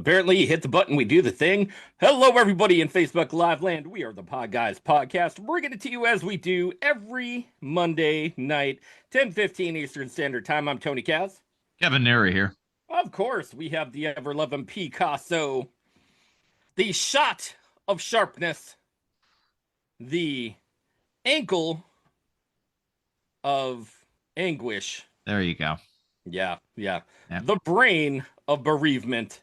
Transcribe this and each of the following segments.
Apparently, you hit the button, we do the thing. Hello, everybody in Facebook Live land. We are the Podguyz Podcast. We're going to to you as we do every Monday night, 10:15 Eastern Standard Time. I'm Tony Kaz. Kevin Neri here. Of course, we have the ever-loving Picasso. The shot of sharpness. The ankle of anguish. There you go. Yeah. The brain of bereavement.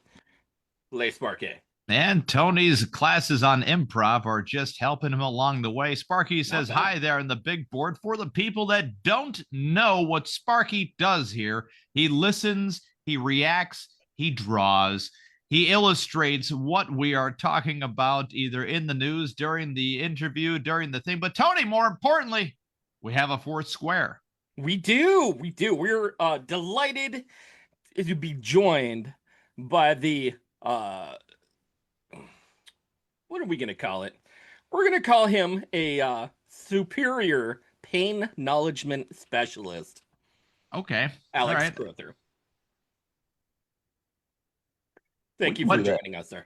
Les Sparky. And Tony's classes on improv are just helping him along the way. Sparky says hi there on the big board. For the people that don't know what Sparky does here, he listens, he reacts, he draws, he illustrates what we are talking about either in the news, during the interview, during the thing. But Tony, more importantly, we have a fourth square. We do. We're delighted to be joined by the what are we going to call it? We're going to call him a superior pain acknowledgement specialist. Okay. Alex Crowther. Thank you for joining us, sir.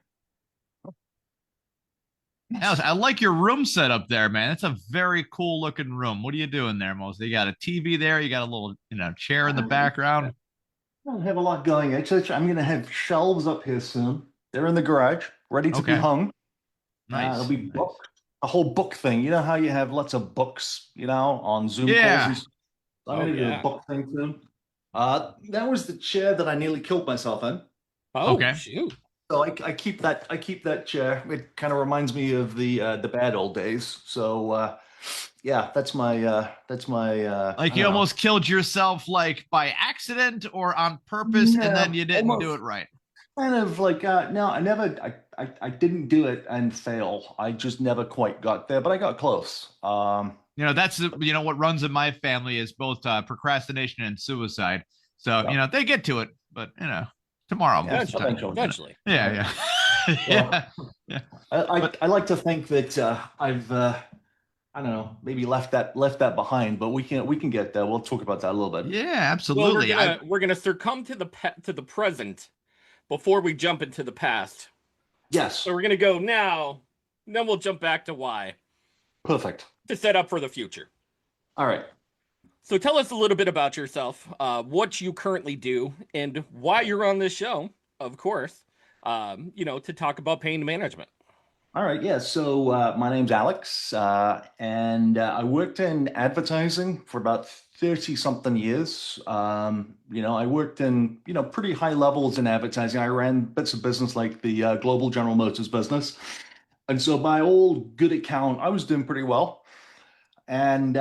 Alex, I like your room set up there, man. It's a very cool looking room. What are you doing there, mostly? You got a TV there. You got a little, chair in the background. I don't have a lot going. Actually, I'm going to have shelves up here soon. They're in the garage, ready to be hung. Nice. It'll be a whole book thing. You know how you have lots of books, on Zoom calls? I'm going to do a book thing soon. That was the chair that I nearly killed myself in. Oh, shoot. So I keep that chair. It kind of reminds me of the bad old days. So that's my like you almost killed yourself like by accident or on purpose, and then you didn't do it right. Kind of like no, I didn't do it and fail. I just never quite got there, but I got close. That's what runs in my family is both procrastination and suicide. So they get to it, but tomorrow. Eventually. Yeah. I like to think that I've I don't know, maybe left that behind, but we can get there. We'll talk about that a little bit. Yeah, absolutely. Well, we're gonna succumb to the present before we jump into the past. Yes. So we're gonna go now, then we'll jump back to why. Perfect. To set up for the future. All right. So tell us a little bit about yourself, what you currently do, and why you're on this show, of course, to talk about pain management. All right. Yeah. So my name's Alex, and I worked in advertising for about 30-something years. I worked in, pretty high levels in advertising. I ran bits of business like the global General Motors business. And so by all good account, I was doing pretty well. And,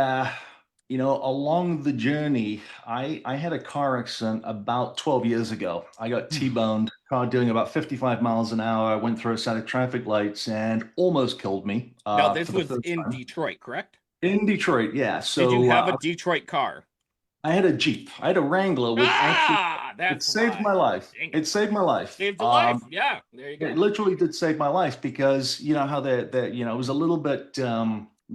along the journey, I had a car accident about 12 years ago. I got T-boned, car doing about 55 miles an hour. I went through a set of traffic lights and almost killed me. Now, this was in Detroit, correct? In Detroit, yeah. So did you have a Detroit car? I had a Jeep. I had a Wrangler. It saved my life. It saved my life. Saved a life. Yeah, there you go. It literally did save my life because you know how it was a little bit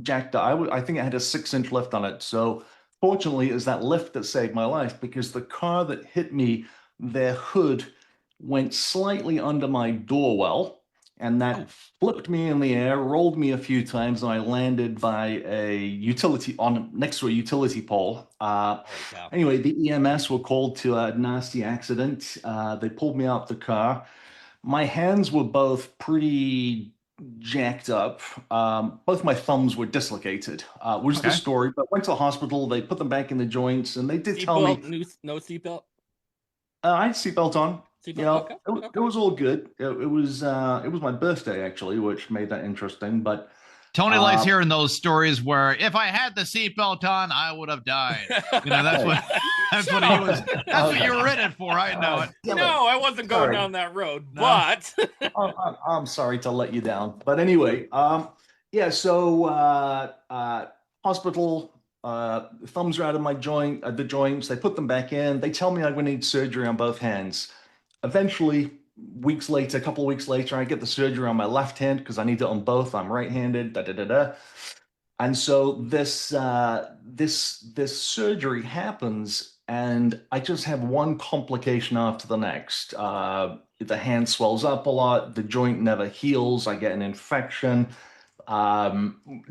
jacked up. I think it had a 6-inch lift on it. So fortunately, it was that lift that saved my life because the car that hit me, their hood went slightly under my door well. And that flipped me in the air, rolled me a few times, and I landed by next to a utility pole. Anyway, the EMS were called to a nasty accident. They pulled me out the car. My hands were both pretty jacked up. Both my thumbs were dislocated. Was the story? But went to the hospital. They put them back in the joints, and they did tell me no seatbelt. I had seatbelt on. It was all good. It was my birthday actually, which made that interesting. But Tony likes hearing those stories where if I had the seatbelt on, I would have died. That's what you were in it for. I know it. No, I wasn't going down that road, but I'm sorry to let you down. But anyway, so hospital. Thumbs are out of my the joints. They put them back in. They tell me I'm going to need surgery on both hands. Eventually, a couple of weeks later, I get the surgery on my left hand because I need it on both. I'm right-handed. And so this surgery happens and I just have one complication after the next. The hand swells up a lot, the joint never heals, I get an infection,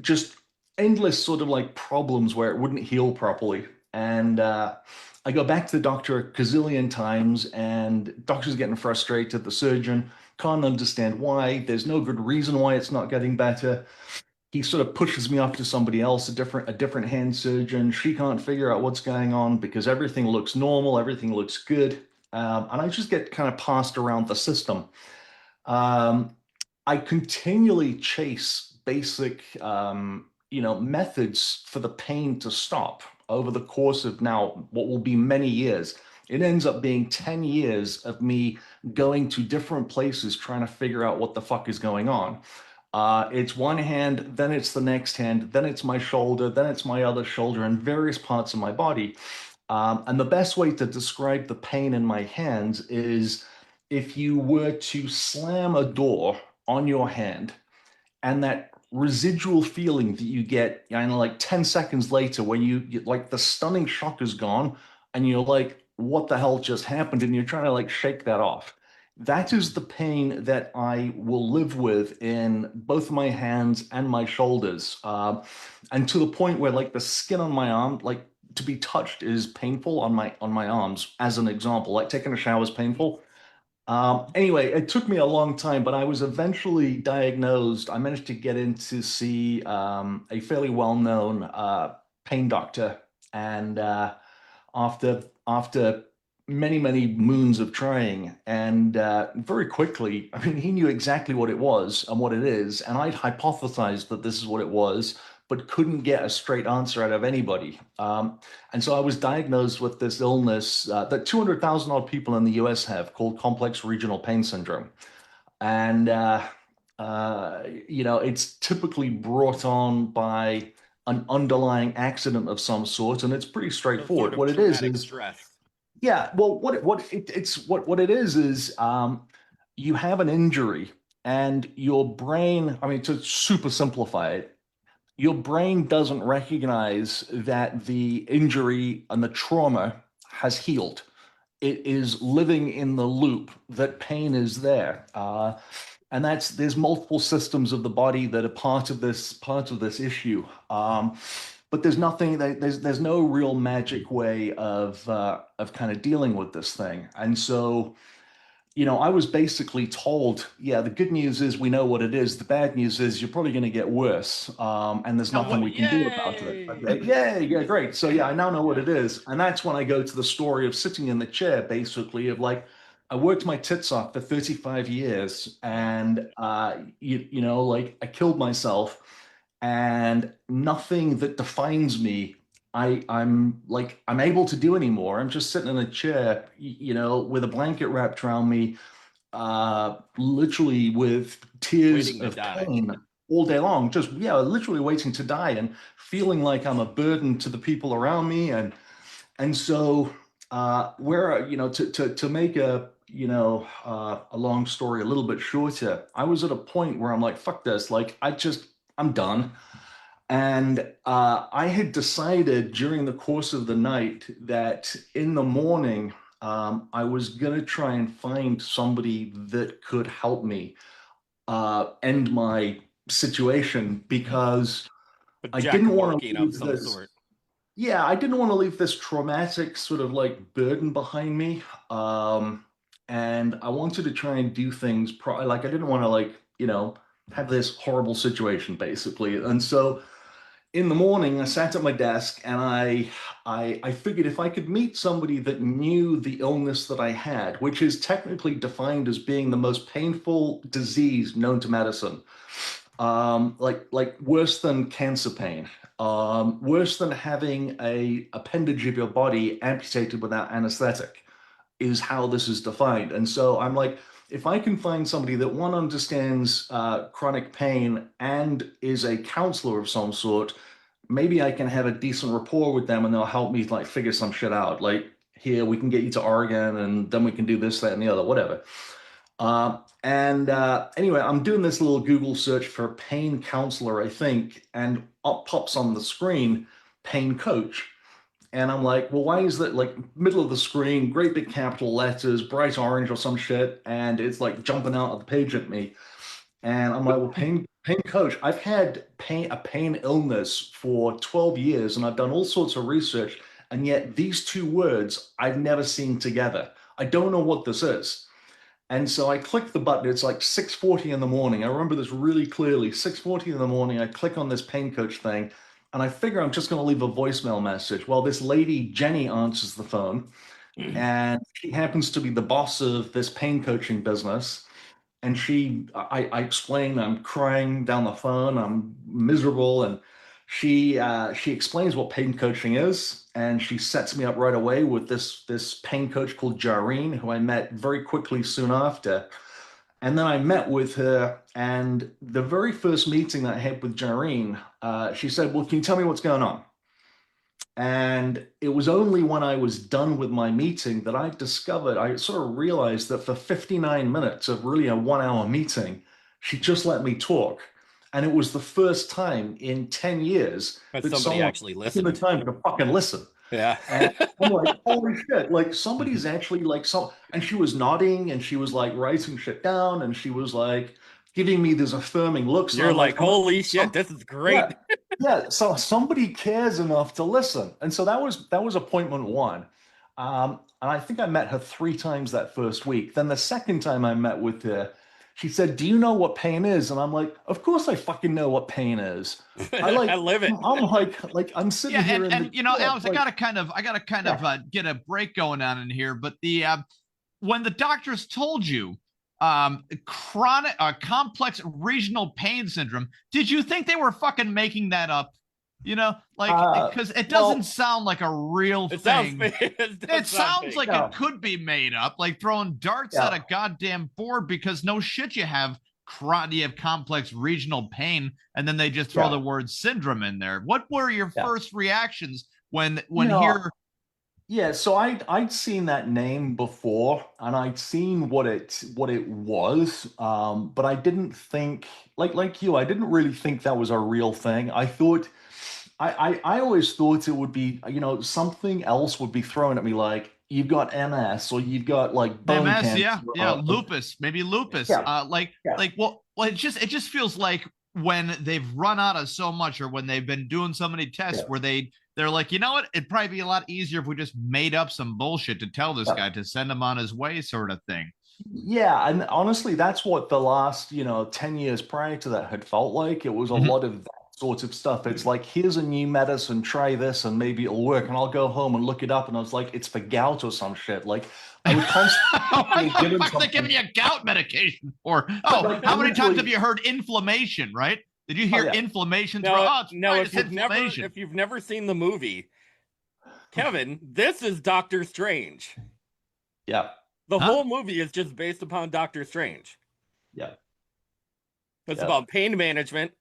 just endless sort of like problems where it wouldn't heal properly. And I go back to the doctor a gazillion times, and doctor's getting frustrated. The surgeon can't understand why. There's no good reason why it's not getting better. He sort of pushes me off to somebody else, a different hand surgeon. She can't figure out what's going on because everything looks normal, everything looks good, and I just get kind of passed around the system. Um, I continually chase basic, methods for the pain to stop over the course of now what will be many years. It ends up being 10 years of me going to different places trying to figure out what the fuck is going on. It's one hand, then it's the next hand, then it's my shoulder, then it's my other shoulder, and various parts of my body. And the best way to describe the pain in my hands is if you were to slam a door on your hand, and that residual feeling that you get, like 10 seconds later, when like the stunning shock is gone, and you're like, what the hell just happened? And you're trying to like shake that off. That is the pain that I will live with in both my hands and my shoulders. And to the point where like the skin on my arm, like to be touched is painful on my arms, as an example. Like taking a shower is painful. Anyway, it took me a long time, but I was eventually diagnosed. I managed to get in to see a fairly well-known pain doctor, and after many moons of trying, and very quickly, I mean, he knew exactly what it was and what it is, and I'd hypothesized that this is what it was, but couldn't get a straight answer out of anybody. And so I was diagnosed with this illness that 200,000 odd people in the US have, called complex regional pain syndrome. And, it's typically brought on by an underlying accident of some sort, and it's pretty straightforward. What it is stress. yeah, well, what it is you have an injury, and your brain, I mean, to super simplify it, your brain doesn't recognize that the injury and the trauma has healed. It is living in the loop that pain is there. And there's multiple systems of the body that are part of this issue. But there's no real magic way of kind of dealing with this thing. And so, I was basically told, yeah, the good news is we know what it is. The bad news is you're probably going to get worse, and there's nothing we can do about it. Okay, yeah, great. So yeah, I now know what it is, and that's when I go to the story of sitting in the chair, basically, of like, I worked my tits off for 35 years, and like I killed myself, and nothing that defines me I'm able to do anymore. I'm just sitting in a chair, with a blanket wrapped around me, literally with tears of pain all day long, just literally waiting to die and feeling like I'm a burden to the people around me. And so to make a long story a little bit shorter, I was at a point where I'm like, fuck this, like I'm done. And I had decided during the course of the night that in the morning, I was going to try and find somebody that could help me end my situation, because I didn't want to leave this. Yeah, I didn't want to leave this traumatic sort of like burden behind me. And I wanted to try and do things like I didn't want to have this horrible situation basically. And so in the morning, I sat at my desk, and I figured if I could meet somebody that knew the illness that I had, which is technically defined as being the most painful disease known to medicine, like worse than cancer pain, worse than having a appendage of your body amputated without anesthetic, is how this is defined. And so I'm like, if I can find somebody that one understands chronic pain and is a counselor of some sort, maybe I can have a decent rapport with them, and they'll help me like figure some shit out. Like, here, we can get you to Oregon, and then we can do this, that, and the other, whatever. Anyway, I'm doing this little Google search for pain counselor, I think, and up pops on the screen pain coach. And I'm like, well, why is that like middle of the screen, great big capital letters, bright orange or some shit, and it's like jumping out of the page at me. And I'm like, well, pain coach, I've had a pain illness for 12 years and I've done all sorts of research, and yet these two words I've never seen together. I don't know what this is. And so I click the button. It's like 6:40 in the morning. I remember this really clearly. 6:40 in the morning, I click on this pain coach thing, and I figure I'm just going to leave a voicemail message. Well, this lady, Jenny, answers the phone, and she happens to be the boss of this pain coaching business. And I explain, I'm crying down the phone, I'm miserable, and she explains what pain coaching is, and she sets me up right away with this pain coach called Jareen, who I met very quickly soon after. And then I met with her, and the very first meeting that I had with Jareen, she said, "Well, can you tell me what's going on?" And it was only when I was done with my meeting that I sort of realized that for 59 minutes of really a 1 hour meeting, she just let me talk. And it was the first time in 10 years But that somebody someone actually took listened. the time to fucking listen. Yeah. And I'm like, holy shit, like somebody's actually like and she was nodding and she was like writing shit down and she was like giving me these affirming looks. You're like, holy shit, this is great. Yeah, yeah. So somebody cares enough to listen. And so that was appointment one. And I think I met her 3 times that first week. Then the second time I met with her, she said, "Do you know what pain is?" And I'm like, "Of course I fucking know what pain is. I live it. I'm like I'm sitting here and you know, Alex, like, I gotta kind of get a break going on in here. But the when the doctors told you chronic complex regional pain syndrome, did you think they were fucking making that up? You know, like, because it doesn't sound like a real thing. It sounds like it could be made up, like throwing darts at a goddamn board, because no shit, you have complex regional pain, and then they just throw the word syndrome in there. What were your first reactions when you're... Yeah, so I'd seen that name before, and I'd seen what it was, but I didn't think like you. I didn't really think that was a real thing. I thought I always thought it would be, something else would be thrown at me, like you've got MS or you've got like bone MS, cancer, lupus, maybe lupus. Well, it just feels like when they've run out of so much, or when they've been doing so many tests where they're like, you know what, it'd probably be a lot easier if we just made up some bullshit to tell this guy to send him on his way, sort of thing. Yeah, and honestly, that's what the last, 10 years prior to that had felt like. It was a lot of that sort of stuff. It's like, here's a new medicine, try this, and maybe it'll work. And I'll go home and look it up, and I was like, it's for gout or some shit. Like, I was constantly what the fuck are they giving you gout medication for? Oh, how many times have you heard inflammation, right? Did you hear inflammation? If you've never seen the movie, Kevin, this is Doctor Strange. Yeah. The whole movie is just based upon Doctor Strange. Yeah. It's about pain management,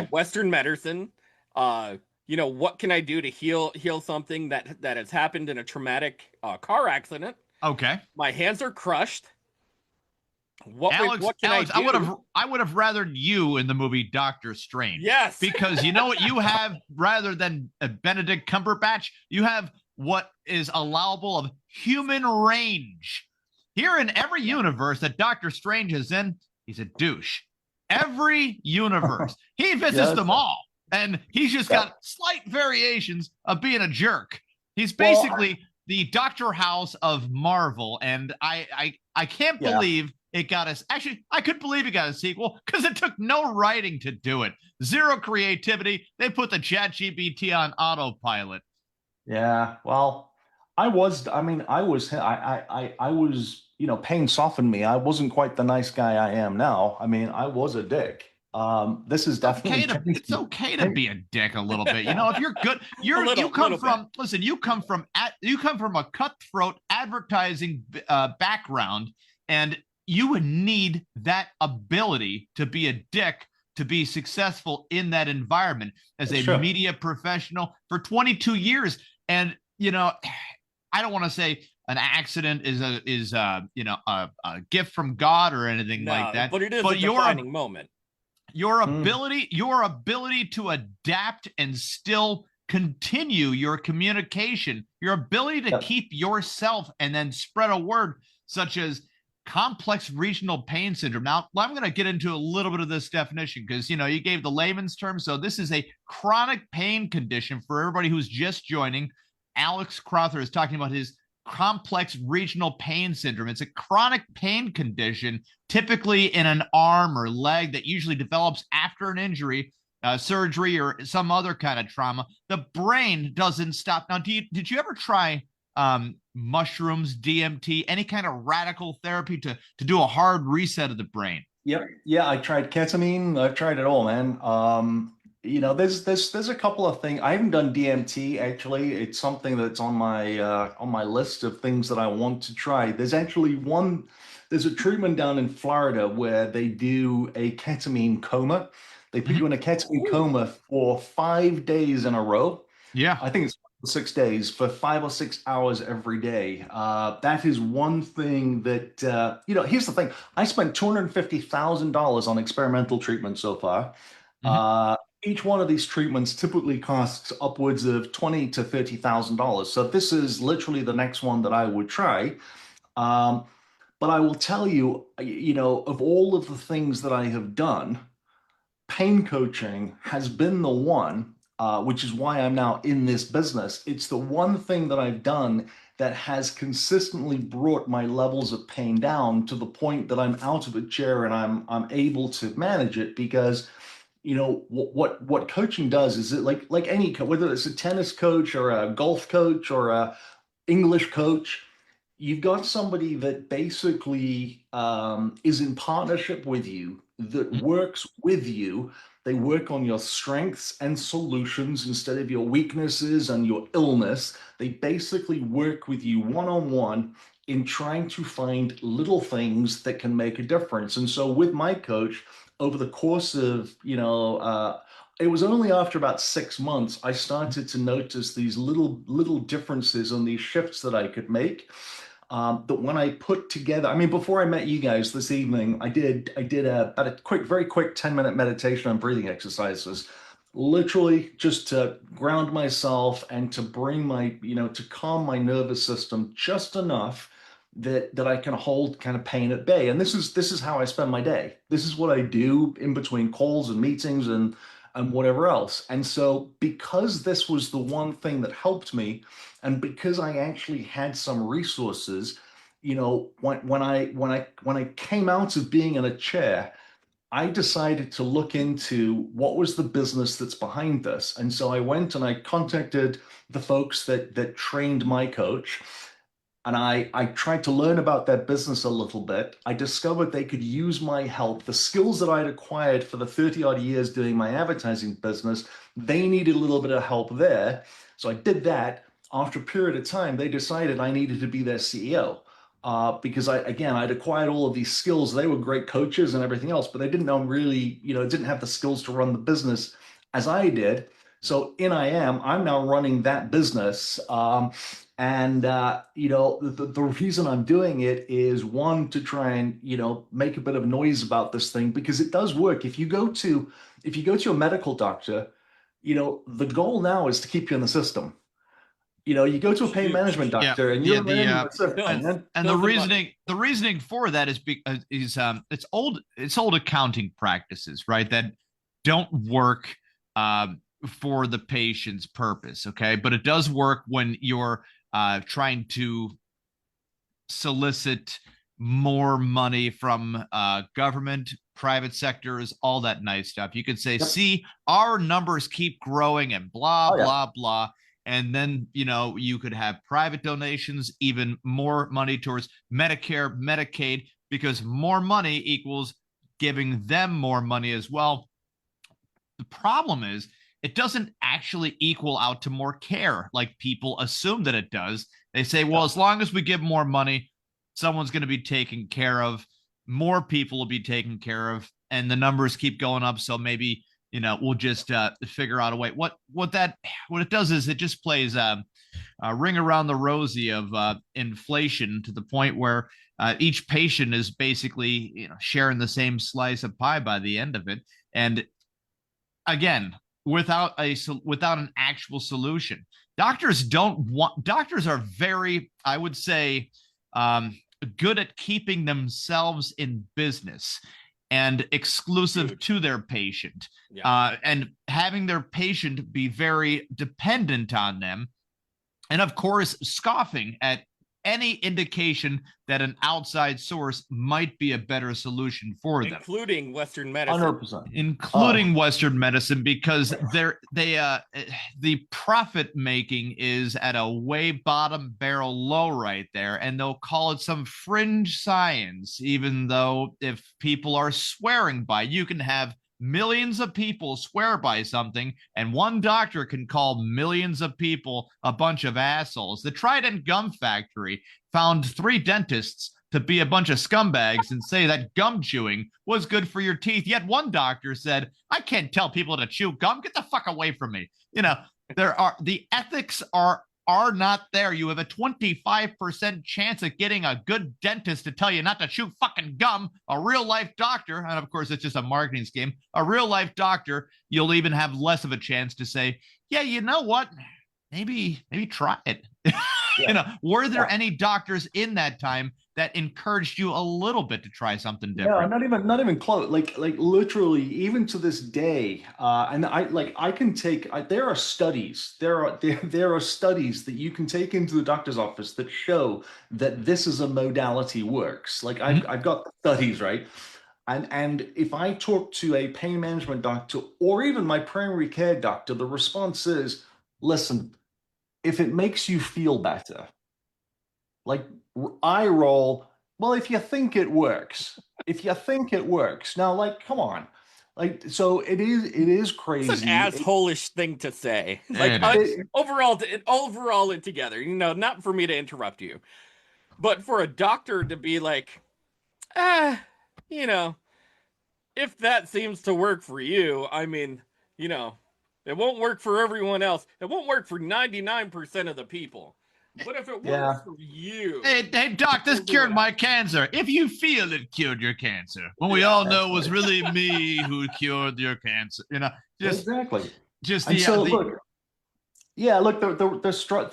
Western medicine. What can I do to heal something that has happened in a traumatic car accident? Okay. My hands are crushed. Alex, I would have rathered you in the movie Doctor Strange. Yes. Because you know what you have, rather than a Benedict Cumberbatch, you have what is allowable of human range. Here, in every universe that Doctor Strange is in, he's a douche. Every universe. He visits them all. And he's just got slight variations of being a jerk. He's basically the Dr. House of Marvel. And I can't believe it got us. Actually, I could believe it got a sequel, because it took no writing to do it. Zero creativity. They put the ChatGPT on autopilot. Yeah, well, I was, pain softened me. I wasn't quite the nice guy I am now. I mean, I was a dick. This is definitely it's okay to be a dick a little bit. If you're good, you come from a cutthroat advertising background, and you would need that ability to be a dick to be successful in that environment as a media professional for 22 years. And I don't want to say an accident is a gift from God or anything like that, but it is a defining moment. Your ability to adapt and still continue your communication, your ability to keep yourself and then spread a word such as complex regional pain syndrome. Now, I'm going to get into a little bit of this definition because, you gave the layman's term. So this is a chronic pain condition for everybody who's just joining. Alex Crowther is talking about his complex regional pain syndrome. It's a chronic pain condition, typically in an arm or leg that usually develops after an injury, surgery, or some other kind of trauma. The brain doesn't stop. Now, did you ever try mushrooms, DMT, any kind of radical therapy to do a hard reset of the brain? Yep. Yeah, I tried ketamine. I've tried it all, man. There's a couple of things. I haven't done DMT actually. It's something that's on my list of things that I want to try. There's a treatment down in Florida where they do a ketamine coma. They put you in a ketamine coma for 5 days in a row. Yeah. I think it's 6 days for 5 or 6 hours every day. That is one thing that, here's the thing. I spent $250,000 on experimental treatment so far. Each one of these treatments typically costs upwards of $20,000 to $30,000. So this is literally the next one that I would try. But I will tell you, of all of the things that I have done, pain coaching has been the one, which is why I'm now in this business. It's the one thing that I've done that has consistently brought my levels of pain down to the point that I'm out of a chair and I'm able to manage it because what coaching does is it like any whether it's a tennis coach or a golf coach or a English coach, you've got somebody that basically is in partnership with you, that works with you. They work on your strengths and solutions instead of your weaknesses and your illness. They basically work with you one-on-one in trying to find little things that can make a difference. And so with my coach, over the course of, it was only after about 6 months, I started to notice these little differences and these shifts that I could make. That when I put together, before I met you guys this evening, I did about a very quick 10-minute meditation on breathing exercises, literally just to ground myself and to bring to calm my nervous system just enough that I can hold kind of pain at bay. And this is how I spend my day. This is what I do in between calls and meetings and whatever else. And so because this was the one thing that helped me, and because I actually had some resources, when I came out of being in a chair, I decided to look into what was the business that's behind this. And so I went and I contacted the folks that trained my coach. And I tried to learn about their business a little bit. I discovered they could use my help. The skills that I'd acquired for the 30-odd years doing my advertising business, they needed a little bit of help there. So I did that. After a period of time, they decided I needed to be their CEO because I'd acquired all of these skills. They were great coaches and everything else, but they didn't know really, didn't have the skills to run the business as I did. So I'm now running that business. The reason I'm doing it is one, to try and, make a bit of noise about this thing because it does work. If you go to a medical doctor, the goal now is to keep you in the system. You go to a pain management doctor and you're the reasoning for that is because it's old accounting practices, right? That don't work for the patient's purpose. Okay. But it does work when you're trying to solicit more money from government, private sectors, all that nice stuff. You could say, see, our numbers keep growing and blah, blah, blah. And then, you could have private donations, even more money towards Medicare, Medicaid, because more money equals giving them more money as well. The problem is it doesn't actually equal out to more care like people assume that it does. They say, well, as long as we give more money, someone's going to be taken care of, more people will be taken care of, and the numbers keep going up. So maybe, we'll just figure out a way. What it does is it just plays a ring around the rosy of inflation to the point where each patient is basically, sharing the same slice of pie by the end of it. And again, without an actual solution. Doctors are very, I would say, good at keeping themselves in business and exclusive to their patient, and having their patient be very dependent on them. And of course, scoffing at any indication that an outside source might be a better solution for them, including Western medicine, 100%, including Western medicine, because the profit making is at a way bottom barrel low right there, and they'll call it some fringe science, even though if people are swearing by, you can have millions of people swear by something, and one doctor can call millions of people a bunch of assholes. The Trident Gum Factory found 3 dentists to be a bunch of scumbags and say that gum chewing was good for your teeth. Yet one doctor said, I can't tell people to chew gum. Get the fuck away from me. The ethics are not there. You have a 25% chance of getting a good dentist to tell you not to chew fucking gum. A real life doctor, and of course it's just a marketing scheme, a real life doctor, you'll even have less of a chance to say, yeah, you know what? Maybe try it. Were there any doctors in that time that encouraged you a little bit to try something different? Yeah, not even close. Like literally, even to this day, and I can take. There are studies. There are studies that you can take into the doctor's office that show that this is a modality works. Like I've got studies, right? And if I talk to a pain management doctor or even my primary care doctor, the response is, listen, if it makes you feel better, like eye roll, well, if you think it works, now, like, come on, like, so it is crazy. It's an asshole-ish thing to say. Like, overall it together, not for me to interrupt you, but for a doctor to be like, if that seems to work for you, I mean, it won't work for everyone else. It won't work for 99% of the people. But if it works for you... Hey, doc, this cured my cancer. If you feel it cured your cancer. When we all know it was really me who cured your cancer. Exactly. Just the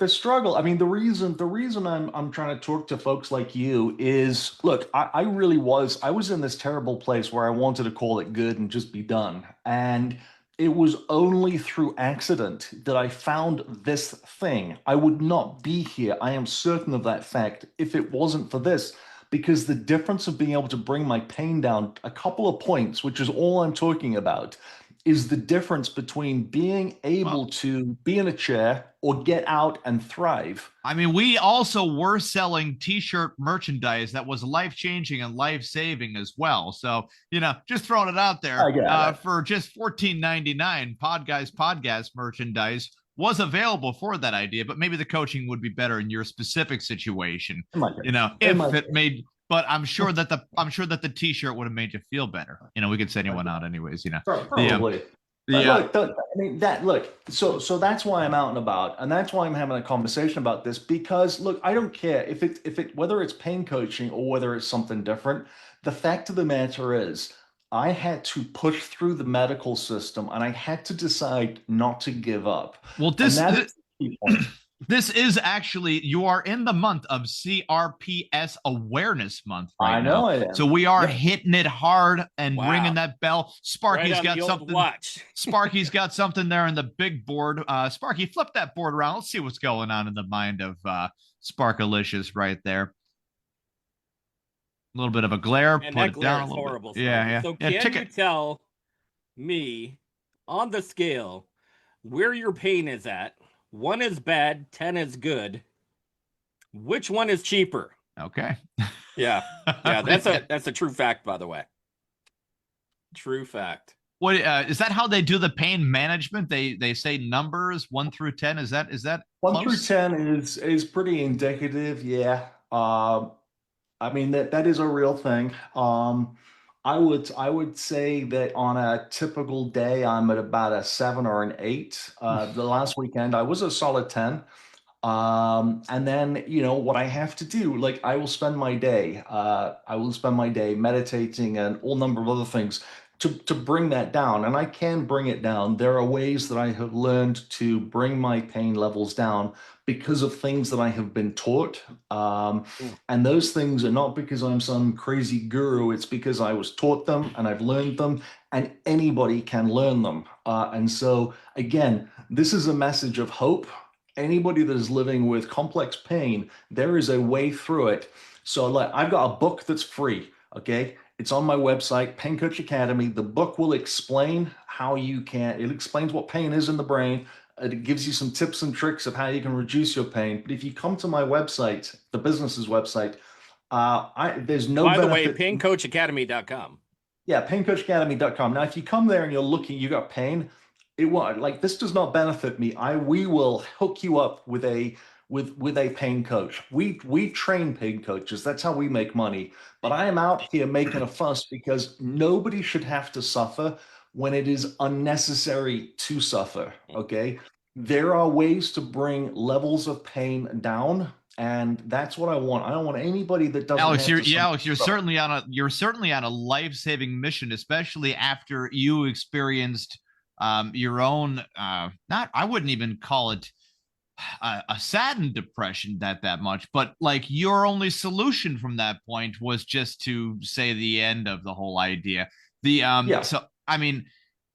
struggle. I mean, the reason I'm trying to talk to folks like you is, look, I was in this terrible place where I wanted to call it good and just be done. And it was only through accident that I found this thing. I would not be here. I am certain of that fact if it wasn't for this, because the difference of being able to bring my pain down a couple of points, which is all I'm talking about, is the difference between being able to be in a chair or get out and thrive. I mean, we also were selling t-shirt merchandise that was life-changing and life-saving as well. So, just throwing it out there, for just $14.99, Podguyz Podcast merchandise was available for that idea, but maybe the coaching would be better in your specific situation. But I'm sure that the t-shirt would have made you feel better. We could send anyone out anyways, Probably. So that's why I'm out and about, and that's why I'm having a conversation about this, because look, I don't care if it whether it's pain coaching or whether it's something different. The fact of the matter is, I had to push through the medical system, and I had to decide not to give up. Well, this is actually, you are in the month of CRPS Awareness Month right I know now. I am. So we are hitting it hard and ringing that bell. Sparky's got something. Sparky's got something there in the big board. Sparky, flip that board around. Let's see what's going on in the mind of Sparkalicious right there. A little bit of a glare. And put that it glare down is a little horrible. bit. Yeah. So can you tell me on the scale where your pain is at? 1 is bad, 10 is good. Which one is cheaper? Okay. Yeah. That's a true fact, by the way. True fact. What is that? How they do the pain management? They say numbers 1 through 10. Is that 1 close? through 10 is pretty indicative. Yeah. I mean that is a real thing. I would say that on a typical day, I'm at about a 7 or an 8. The last weekend, I was a solid 10. And then, what I have to do, like I will spend my day meditating and all number of other things. to bring that down, and I can bring it down. There are ways that I have learned to bring my pain levels down because of things that I have been taught. And those things are not because I'm some crazy guru. It's because I was taught them and I've learned them, and anybody can learn them. And so, again, this is a message of hope. Anybody that is living with complex pain, there is a way through it. So, like, I've got a book that's free. Okay. It's on my website, Pain Coach Academy. The book will explain how you can, it explains what pain is in the brain. It gives you some tips and tricks of how you can reduce your pain. But if you come to my website, the business's website, there's no By the benefit. way, paincoachacademy.com. Yeah, paincoachacademy.com. Now, if you come there and you're looking, you got pain, it won't, like, this does not benefit me. We will hook you up with a pain coach. We train pain coaches. That's how we make money. But I am out here making a fuss because nobody should have to suffer when it is unnecessary to suffer. Okay. There are ways to bring levels of pain down, and that's what I want. I don't want anybody that doesn't. Alex, you're certainly on a life-saving mission, especially after you experienced your own I wouldn't even call it a saddened depression that much, but like your only solution from that point was just to say the end of the whole idea. So I mean,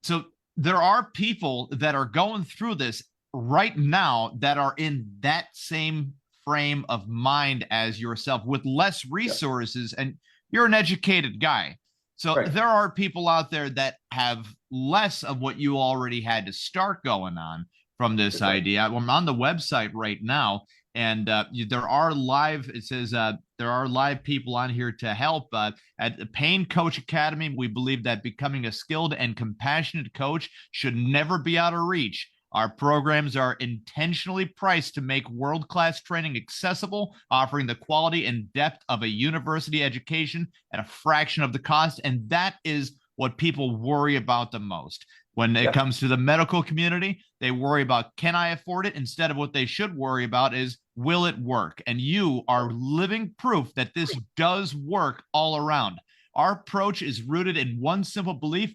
so there are people that are going through this right now that are in that same frame of mind as yourself with less resources, and you're an educated guy. So there are people out there that have less of what you already had to start going on from this idea. I'm on the website right now, and there are live, it says there are live people on here to help. At the Pain Coach Academy, we believe that becoming a skilled and compassionate coach should never be out of reach. Our programs are intentionally priced to make world-class training accessible, offering the quality and depth of a university education at a fraction of the cost. And that is what people worry about the most. When it comes to the medical community, they worry about, can I afford it? Instead of what they should worry about is, will it work? And you are living proof that this does work all around. Our approach is rooted in one simple belief: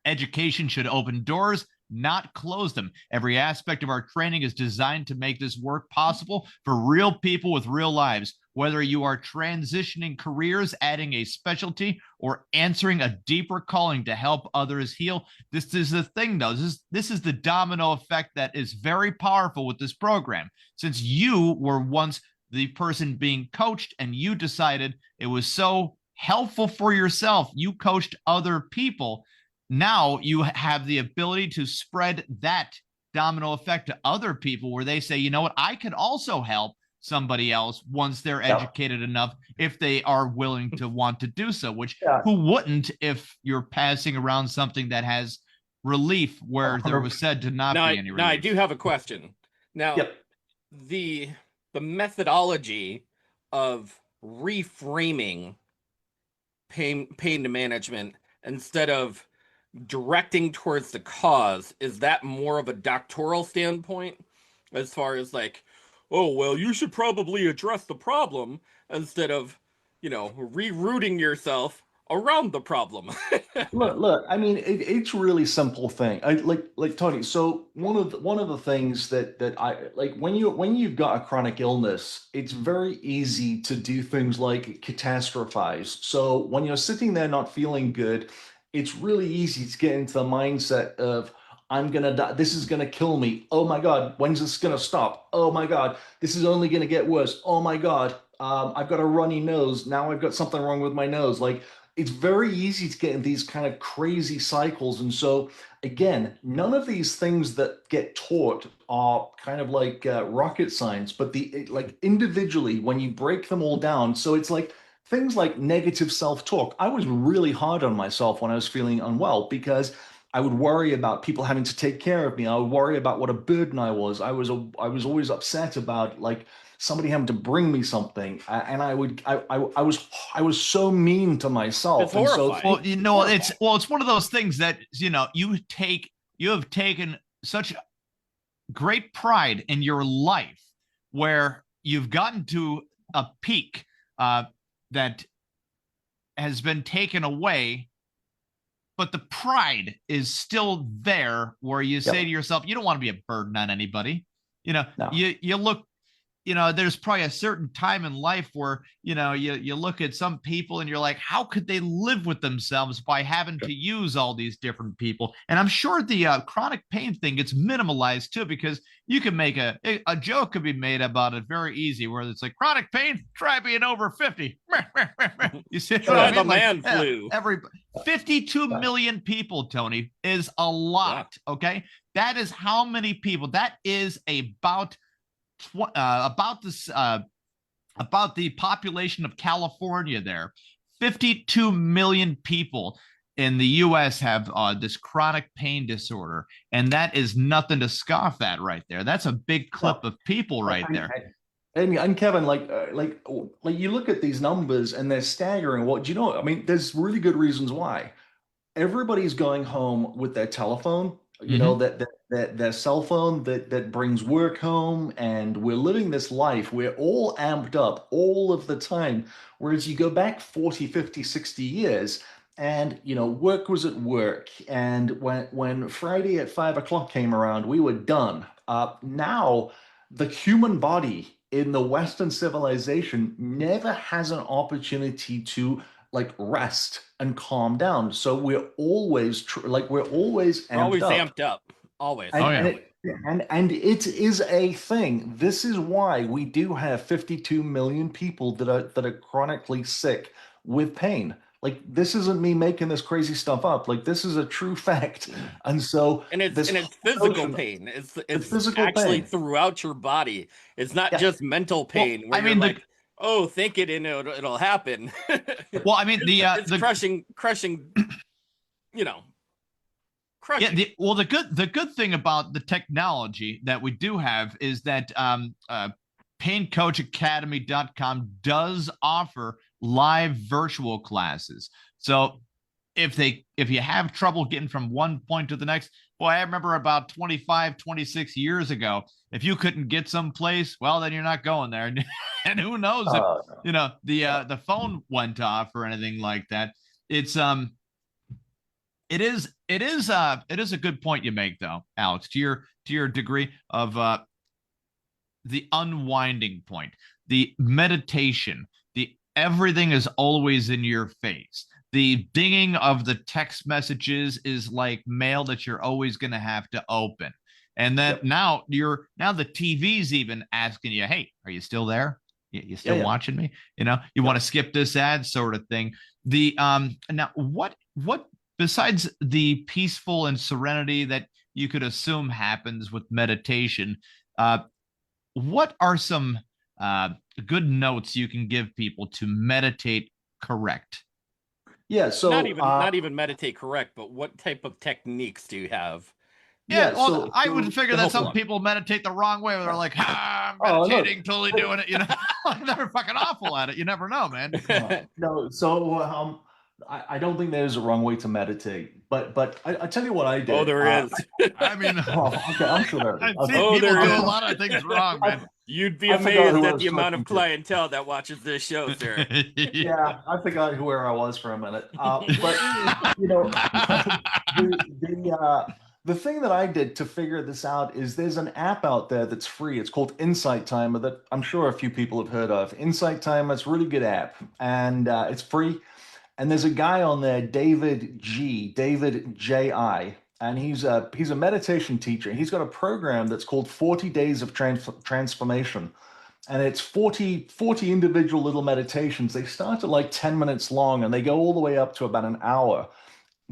education should open doors, not close them. Every aspect of our training is designed to make this work possible for real people with real lives. Whether you are transitioning careers, adding a specialty, or answering a deeper calling to help others heal, this is the thing, though. This is the domino effect that is very powerful with this program. Since you were once the person being coached and you decided it was so helpful for yourself, you coached other people. Now you have the ability to spread that domino effect to other people where they say, you know what, I could also help somebody else once they're educated enough, if they are willing to want to do so, which who wouldn't if you're passing around something that has relief where there was said to not be any relief. Now I do have a question. Now, the methodology of reframing pain to management instead of directing towards the cause, is that more of a doctoral standpoint as far as like, oh, well, you should probably address the problem instead of, rerouting yourself around the problem? Look. I mean, it's really simple thing. Like Tony. So one of the things that I like when you've got a chronic illness, it's very easy to do things like catastrophize. So when you're sitting there not feeling good, it's really easy to get into the mindset of, I'm going to die. This is going to kill me. Oh my God. When's this going to stop? Oh my God. This is only going to get worse. Oh my God. I've got a runny nose. Now I've got something wrong with my nose. Like, it's very easy to get in these kind of crazy cycles. And so again, none of these things that get taught are kind of like rocket science, but like individually, when you break them all down, so it's like things like negative self-talk. I was really hard on myself when I was feeling unwell because I would worry about people having to take care of me. I would worry about what a burden I was. I was always upset about like somebody having to bring me something, and I was so mean to myself. It's horrifying. It's one of those things that you have taken such great pride in your life where you've gotten to a peak that has been taken away but the pride is still there where you say to yourself, you don't want to be a burden on anybody. No. You look, there's probably a certain time in life where, you look at some people and you're like, how could they live with themselves by having to use all these different people? And I'm sure the chronic pain thing gets minimalized too, because you can make a joke could be made about it very easy, where it's like, chronic pain, try being over 50. You see what I mean? The man flu. 52 million people, Tony, is a lot. Yeah. Okay. That is how many people. That is about the population of California there. 52 million people in the U.S. have this chronic pain disorder, and that is nothing to scoff at right there. That's a big clip of people right there. And Kevin, like you look at these numbers and they're staggering. What do you know? I mean, there's really good reasons why. Everybody's going home with their telephone, that their cell phone that brings work home, and we're living this life. We're all amped up all of the time. Whereas you go back 40, 50, 60 years, and work was at work. And when Friday at 5 o'clock came around, we were done. Now the human body in the Western civilization never has an opportunity to rest and calm down. So we're always amped up. Always. And it is a thing. This is why we do have 52 million people that are chronically sick with pain. This isn't me making this crazy stuff up. This is a true fact. And so it's physical pain. It's physical actually pain throughout your body. It's not just mental pain. Well, think it and it'll happen. Well, I mean, it's crushing. Crushing. Yeah. The good thing about the technology that we do have is that paincoachacademy.com does offer live virtual classes. So if you have trouble getting from one point to the next, boy, I remember about 25, 26 years ago, if you couldn't get someplace, well, then you're not going there. And who knows if, the phone went off or anything like that. It is a good point you make, though, Alex, to your degree of the unwinding point, the meditation, the everything is always in your face. The dinging of the text messages is like mail that you're always going to have to open. And then now the TV's even asking you, hey, are you still there? You still watching me? You want to skip this ad sort of thing. Now what besides the peaceful and serenity that you could assume happens with meditation, what are some good notes you can give people to meditate correct? Yeah, so not even meditate correct, but what type of techniques do you have? Yeah, well, I would figure that some people meditate the wrong way, where they're like, I'm meditating, totally doing it, they're fucking awful at it. You never know, man. No, so I don't think there's a wrong way to meditate, but I tell you what I did. Oh, there is. I mean, okay, I'm sure there is. I've seen people do a lot of things wrong, man. You'd be amazed at the amount of clientele that watches this show, sir. Yeah, I forgot where I was for a minute. But the thing that I did to figure this out is there's an app out there that's free. It's called Insight Timer that I'm sure a few people have heard of. Insight Timer, it's a really good app, and it's free. And there's a guy on there, David J.I., and he's a meditation teacher. He's got a program that's called 40 Days of Transformation. And it's 40 individual little meditations. They start at like 10 minutes long, and they go all the way up to about an hour.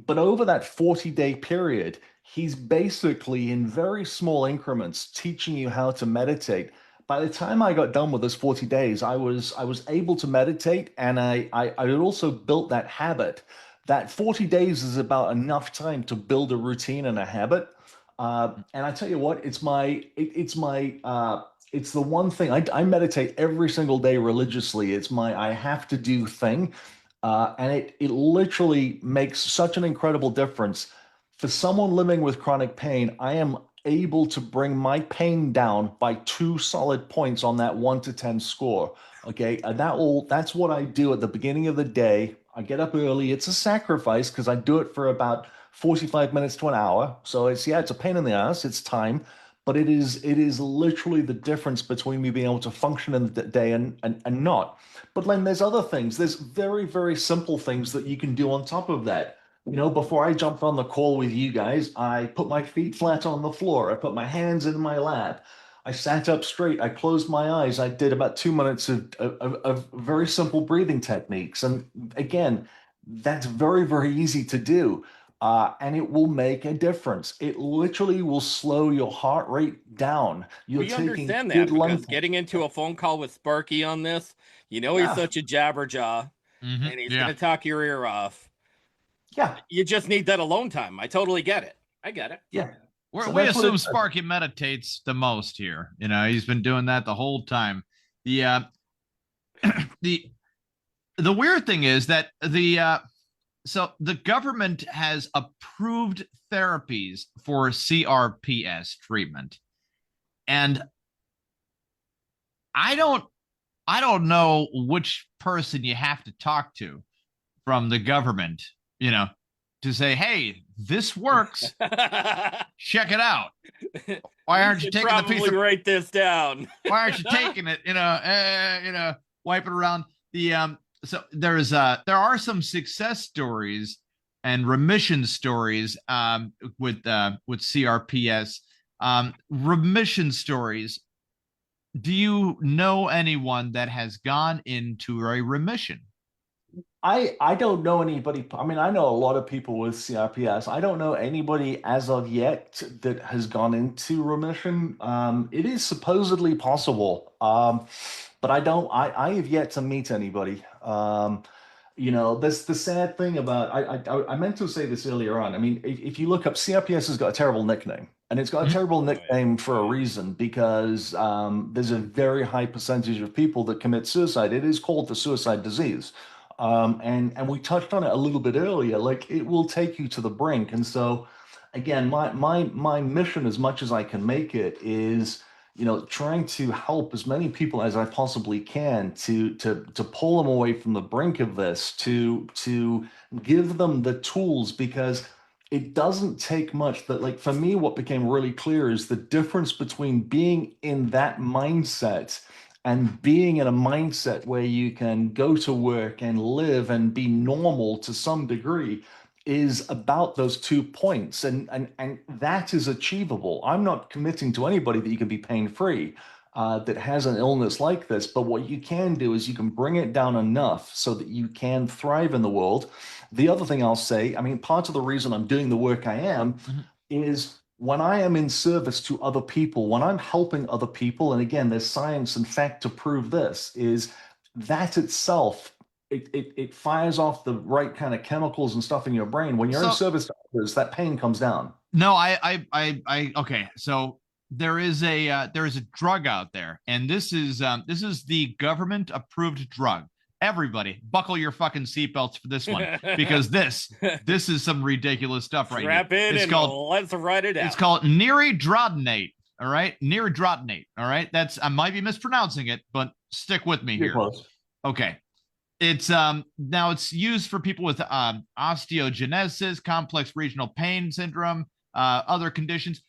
But over that 40-day period, he's basically in very small increments teaching you how to meditate. By the time I got done with those 40 days, I was able to meditate, and I had also built that habit. That 40 days is about enough time to build a routine and a habit. And I tell you what, it's the one thing I meditate every single day religiously. It's my I have to do thing, and it literally makes such an incredible difference. For someone living with chronic pain, I am able to bring my pain down by 2 solid points on that 1 to 10 score. Okay, and that's what I do at the beginning of the day. I get up early. It's a sacrifice because I do it for about 45 minutes to an hour. So it's a pain in the ass, it's time, but it is literally the difference between me being able to function in the day and not. But then there's other things. There's very, very simple things that you can do on top of that. Before I jumped on the call with you guys, I put my feet flat on the floor. I put my hands in my lap. I sat up straight. I closed my eyes. I did about 2 minutes of very simple breathing techniques. And again, that's very, very easy to do. And it will make a difference. It literally will slow your heart rate down. You're We taking understand that good lung because getting into a phone call with Sparky on this, he's Yeah. such a jabberjaw and he's going to talk your ear off. Yeah. You just need that alone time. I totally get it. I get it. Yeah. So We that's what assume it- Sparky meditates the most here. He's been doing that the whole time. The the weird thing is that so the government has approved therapies for CRPS treatment, and I don't know which person you have to talk to from the government, to say, hey, this works. Check it out. Why aren't you taking the piece of write this down? Why aren't you taking it? Wipe it around. So there are some success stories and remission stories with CRPS. Remission stories. Do you know anyone that has gone into a remission? I don't know anybody. I mean, I know a lot of people with CRPS. I don't know anybody as of yet that has gone into remission. It is supposedly possible, but I have yet to meet anybody. That's the sad thing about. I meant to say this earlier on. I mean, if you look up, CRPS has got a terrible nickname, and it's got a terrible nickname for a reason because there's a very high percentage of people that commit suicide. It is called the suicide disease. And we touched on it a little bit earlier. Like it will take you to the brink. And so, again, my mission, as much as I can make it, is trying to help as many people as I possibly can to pull them away from the brink of this, to give them the tools because it doesn't take much. That like for me, what became really clear is the difference between being in that mindset and being in a mindset where you can go to work and live and be normal to some degree is about those 2 points. And that is achievable. I'm not committing to anybody that you can be pain-free that has an illness like this. But what you can do is you can bring it down enough so that you can thrive in the world. The other thing I'll say, I mean, part of the reason I'm doing the work I am is when I am in service to other people, when I'm helping other people, and again, there's science and fact to prove this, is that itself, it fires off the right kind of chemicals and stuff in your brain. When you're in service to others, that pain comes down. No, okay. So there is a drug out there, and this is the government approved drug. Everybody, buckle your fucking seatbelts for this one because this is some ridiculous stuff right Strap here. in It's and called, let's write it out. It's called Niridronate. All right, Niridronate. All right, I might be mispronouncing it, but stick with me here. Okay, it's now it's used for people with osteogenesis, complex regional pain syndrome, other conditions.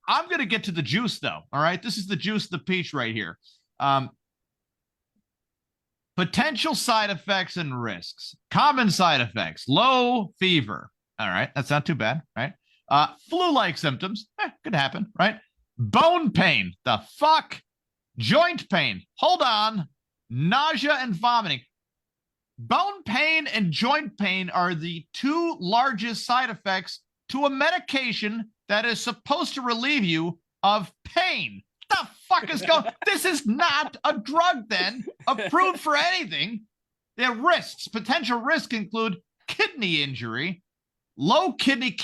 I'm gonna get to the juice though. All right, this is the juice, the peach right here. Potential side effects and risks. Common side effects: low fever. All right, that's not too bad, right? Flu-like symptoms. Could happen, right? Bone pain. The fuck? Joint pain. Hold on. Nausea and vomiting. Bone pain and joint pain are the 2 largest side effects to a medication that is supposed to relieve you of pain. The fuck is going? This is not a drug then approved for anything. The risks, potential risks include kidney injury, low kidney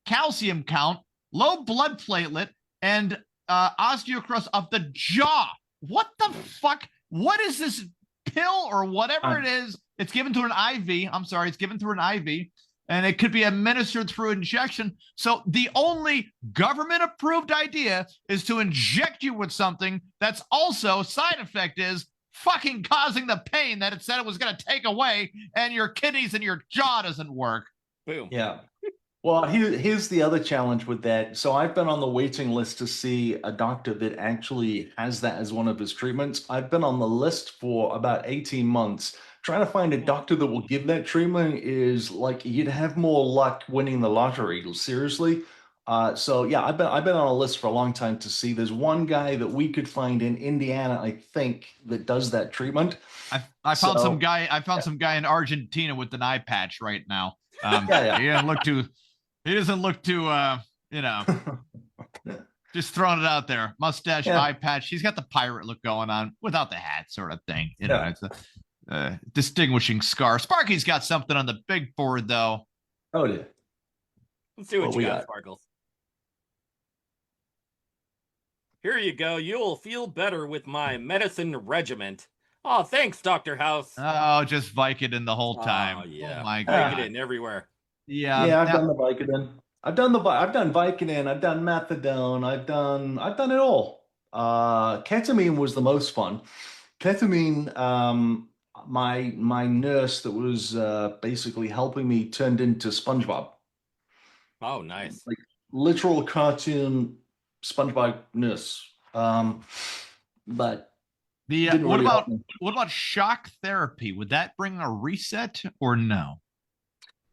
calcium count, low blood platelet, and osteocrosis of the jaw. What the fuck? What is this pill or whatever it is? It's given through an IV. I'm sorry, it's given through an IV. And it could be administered through injection. So the only government-approved idea is to inject you with something that's also side effect is fucking causing the pain that it said it was going to take away, and your kidneys and your jaw doesn't work. Boom. Yeah. Well, here's the other challenge with that. So I've been on the waiting list to see a doctor that actually has that as one of his treatments. I've been on the list for about 18 months. Trying to find a doctor that will give that treatment is like you'd have more luck winning the lottery, seriously. So yeah, I've been on a list for a long time to see. There's one guy that we could find in Indiana, I think, that does that treatment. I found some guy. I found some guy in Argentina with an eye patch right now. Yeah. He doesn't look too, just throwing it out there. Mustache, eye patch. He's got the pirate look going on without the hat, sort of thing. It's a distinguishing scar. Sparky's got something on the big board, though. Oh, yeah. Let's see what you got, Sparkles. Here you go. You'll feel better with my medicine regiment. Oh, thanks, Dr. House. Oh, just Vicodin the whole time. Oh, yeah. Oh, my God. Vicodin everywhere. Yeah. Yeah, I've done the Vicodin. I've done Vicodin. I've done methadone. I've done it all. Ketamine was the most fun. Ketamine, my nurse that was basically helping me turned into SpongeBob. Oh, nice. Like literal cartoon SpongeBob nurse. But what about shock therapy? Would that bring a reset or no?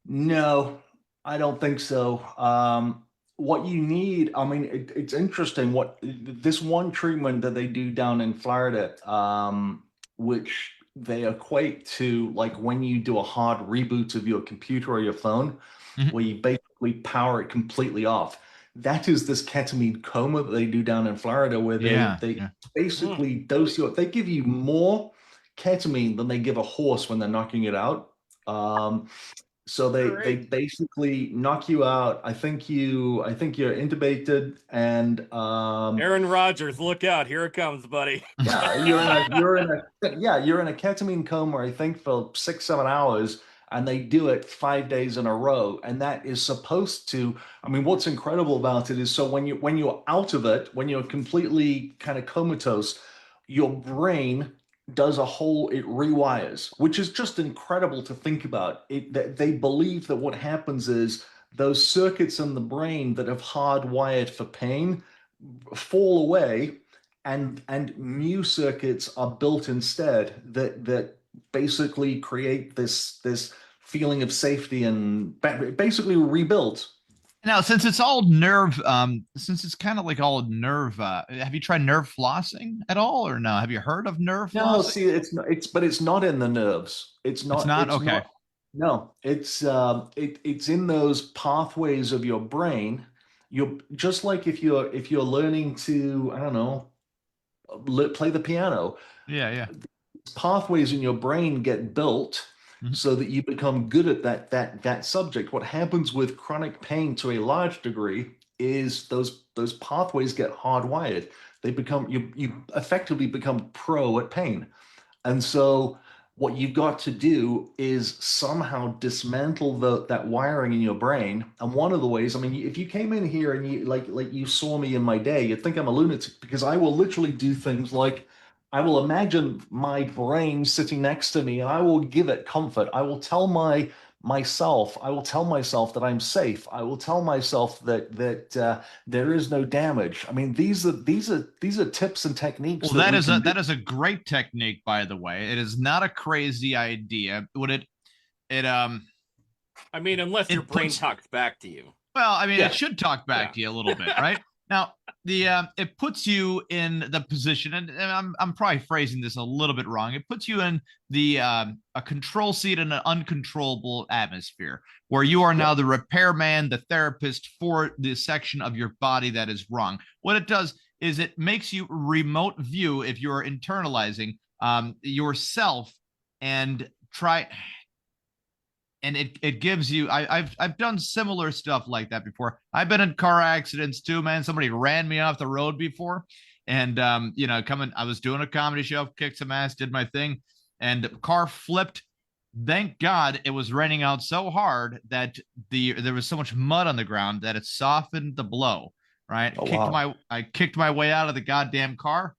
No, I don't think so. What you need, I mean, it's interesting what this one treatment that they do down in Florida, which they equate to like when you do a hard reboot of your computer or your phone, where you basically power it completely off. That is this ketamine coma that they do down in Florida, where they basically dose you. They give you more ketamine than they give a horse when they're knocking it out. So they basically knock you out. I think you're intubated and Aaron Rodgers, look out! Here it comes, buddy. Yeah, you're in a ketamine coma. I think for 6-7 hours, and they do it 5 days in a row. And that is supposed to. I mean, what's incredible about it is so when you're out of it, when you're completely kind of comatose, your brain does it rewires, which is just incredible to think about. They believe that what happens is those circuits in the brain that have hardwired for pain fall away, and new circuits are built instead that basically create this feeling of safety and basically rebuilt. Now, since it's all nerve, since it's kind of like all nerve, have you tried nerve flossing at all, or no? Have you heard of nerve flossing? No, see, it's not in the nerves. It's not okay. No, it's in those pathways of your brain. You're just like if you're learning to, I don't know, play the piano. Yeah. Pathways in your brain get built so that you become good at that subject. What happens with chronic pain to a large degree is those pathways get hardwired. They become you effectively become pro at pain. And so what you've got to do is somehow dismantle that wiring in your brain. And one of the ways, I mean, if you came in here and you like you saw me in my day, you'd think I'm a lunatic, because I will literally do things like I will imagine my brain sitting next to me and I will give it comfort. I will tell myself that I'm safe. I will tell myself that there is no damage. I mean, these are tips and techniques. Well, that is a great technique, by the way. It is not a crazy idea. I mean, unless your brain talks back to you. Well, I mean, it should talk back to you a little bit, right? Now, it puts you in the position, and I'm probably phrasing this a little bit wrong. It puts you in the a control seat in an uncontrollable atmosphere, where you are now the repairman, the therapist for the section of your body that is wrong. What it does is it makes you remote view if you're internalizing yourself and try. And it gives you. I've done similar stuff like that before. I've been in car accidents too, man. Somebody ran me off the road before, and I was doing a comedy show, kicked some ass, did my thing, and the car flipped. Thank God it was raining out so hard that there was so much mud on the ground that it softened the blow. Right, I kicked my way out of the goddamn car.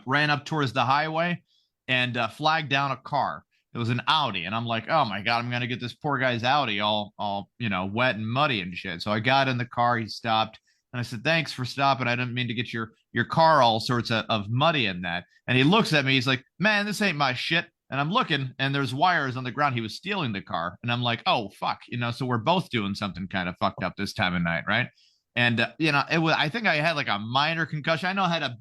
ran up towards the highway and flagged down a car. It was an Audi, and I'm like, oh my God, I'm gonna get this poor guy's Audi all wet and muddy and shit. So I got in the car, he stopped, and I said, thanks for stopping. I didn't mean to get your car all sorts of muddy in that. And he looks at me, he's like, man, this ain't my shit. And I'm looking, and there's wires on the ground. He was stealing the car, and I'm like, oh fuck, so we're both doing something kind of fucked up this time of night, right? And it was. I think I had like a minor concussion. I know I had a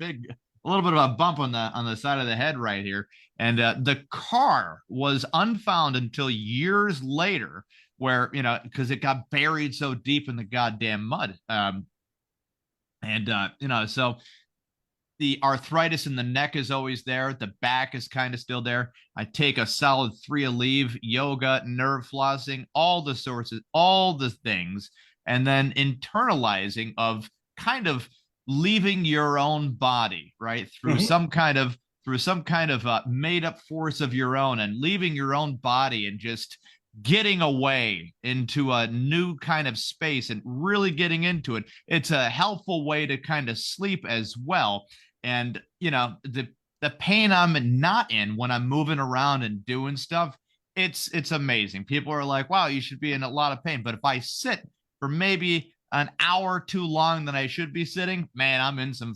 little bit of a bump on the side of the head right here, and the car was unfound until years later, where because it got buried so deep in the goddamn mud, so the arthritis in the neck is always there. The back is kind of still there. I take a solid 3 Aleve, yoga, nerve flossing, all the sources, all the things, and then internalizing of kind of leaving your own body, right? Through some kind of made up force of your own, and leaving your own body and just getting away into a new kind of space and really getting into it. It's a helpful way to kind of sleep as well. And the pain I'm not in when I'm moving around and doing stuff, it's amazing. People are like, wow, you should be in a lot of pain. But if I sit for maybe an hour too long than I should be sitting, man, I'm in some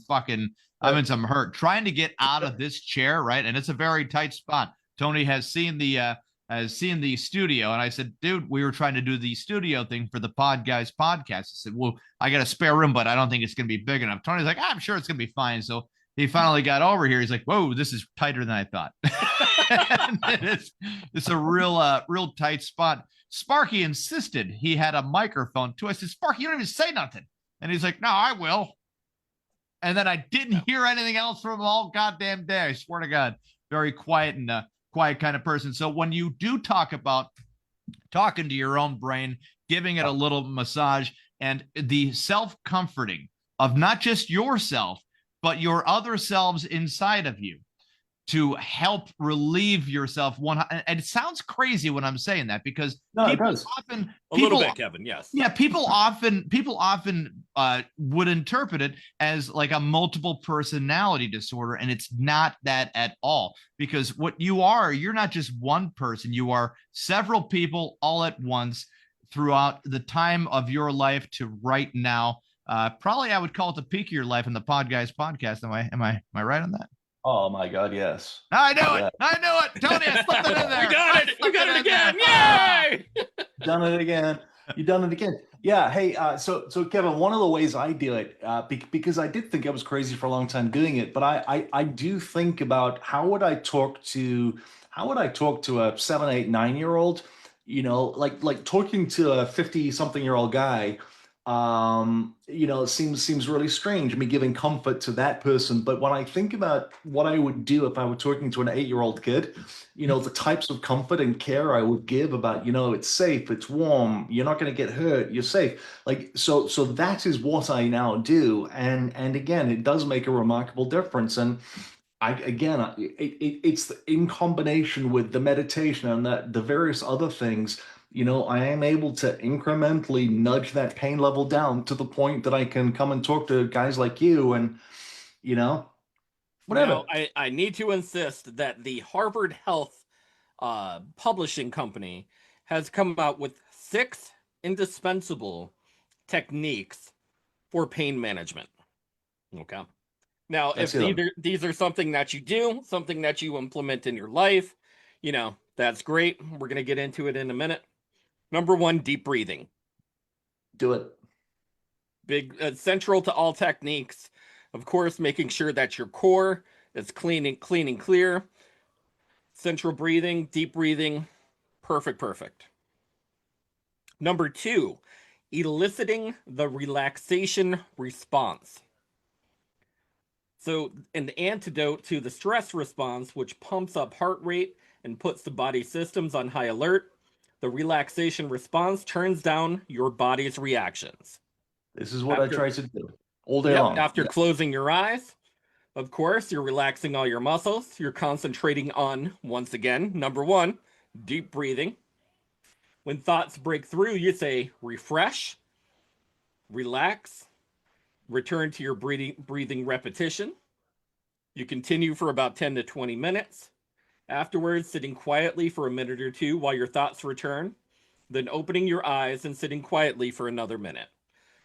hurt trying to get out of this chair, right? And it's a very tight spot. Tony has seen the studio, and I said, dude, we were trying to do the studio thing for the Podguyz podcast. I said, well, I got a spare room, but I don't think it's going to be big enough. Tony's like, I'm sure it's going to be fine. So he finally got over here. He's like, whoa, this is tighter than I thought. It's a real tight spot. Sparky insisted he had a microphone too. I said, Sparky, you don't even say nothing. And he's like, no, I will. And then I didn't hear anything else from him all goddamn day. I swear to God, very quiet and quiet kind of person. So when you do talk about talking to your own brain, giving it a little massage, and the self-comforting of not just yourself, but your other selves inside of you, to help relieve yourself. And it sounds crazy when I'm saying that, because people often a little bit, Kevin. Yes. Yeah. People often would interpret it as like a multiple personality disorder. And it's not that at all, because what you're not just one person. You are several people all at once throughout the time of your life to right now. Probably I would call it the peak of your life in the Podguyz podcast. Am I right on that? Oh my God, yes. I knew it. Tony, I slipped it in there. We got it again. Yay! Done it again. You done it again. Yeah. Hey, so Kevin, one of the ways I do it, because I did think I was crazy for a long time doing it, but I do think about how would I talk to a 7, 8, 9-year-old, like talking to a 50-something-year-old guy. It seems really strange, me giving comfort to that person. But when I think about what I would do if I were talking to an 8-year-old kid, the types of comfort and care I would give about, it's safe, it's warm, you're not going to get hurt, you're safe. Like, so that is what I now do. And again, it does make a remarkable difference. And it's in combination with the meditation and the various other things. I am able to incrementally nudge that pain level down to the point that I can come and talk to guys like you and, whatever. Now, I need to insist that the Harvard Health Publishing Company has come out with 6 indispensable techniques for pain management. Okay. Now, if these are something that you do, something that you implement in your life, that's great. We're going to get into it in a minute. Number 1, deep breathing. Do it. Big central to all techniques. Of course, making sure that your core is clean and clear. Central breathing, deep breathing. Perfect. Number 2, eliciting the relaxation response. So an antidote to the stress response, which pumps up heart rate and puts the body systems on high alert, the relaxation response turns down your body's reactions. This is what I try to do all day long. After closing your eyes, of course, you're relaxing all your muscles. You're concentrating on, once again, number 1, deep breathing. When thoughts break through, you say refresh, relax, return to your breathing repetition. You continue for about 10 to 20 minutes. Afterwards, sitting quietly for a minute or two while your thoughts return, then opening your eyes and sitting quietly for another minute.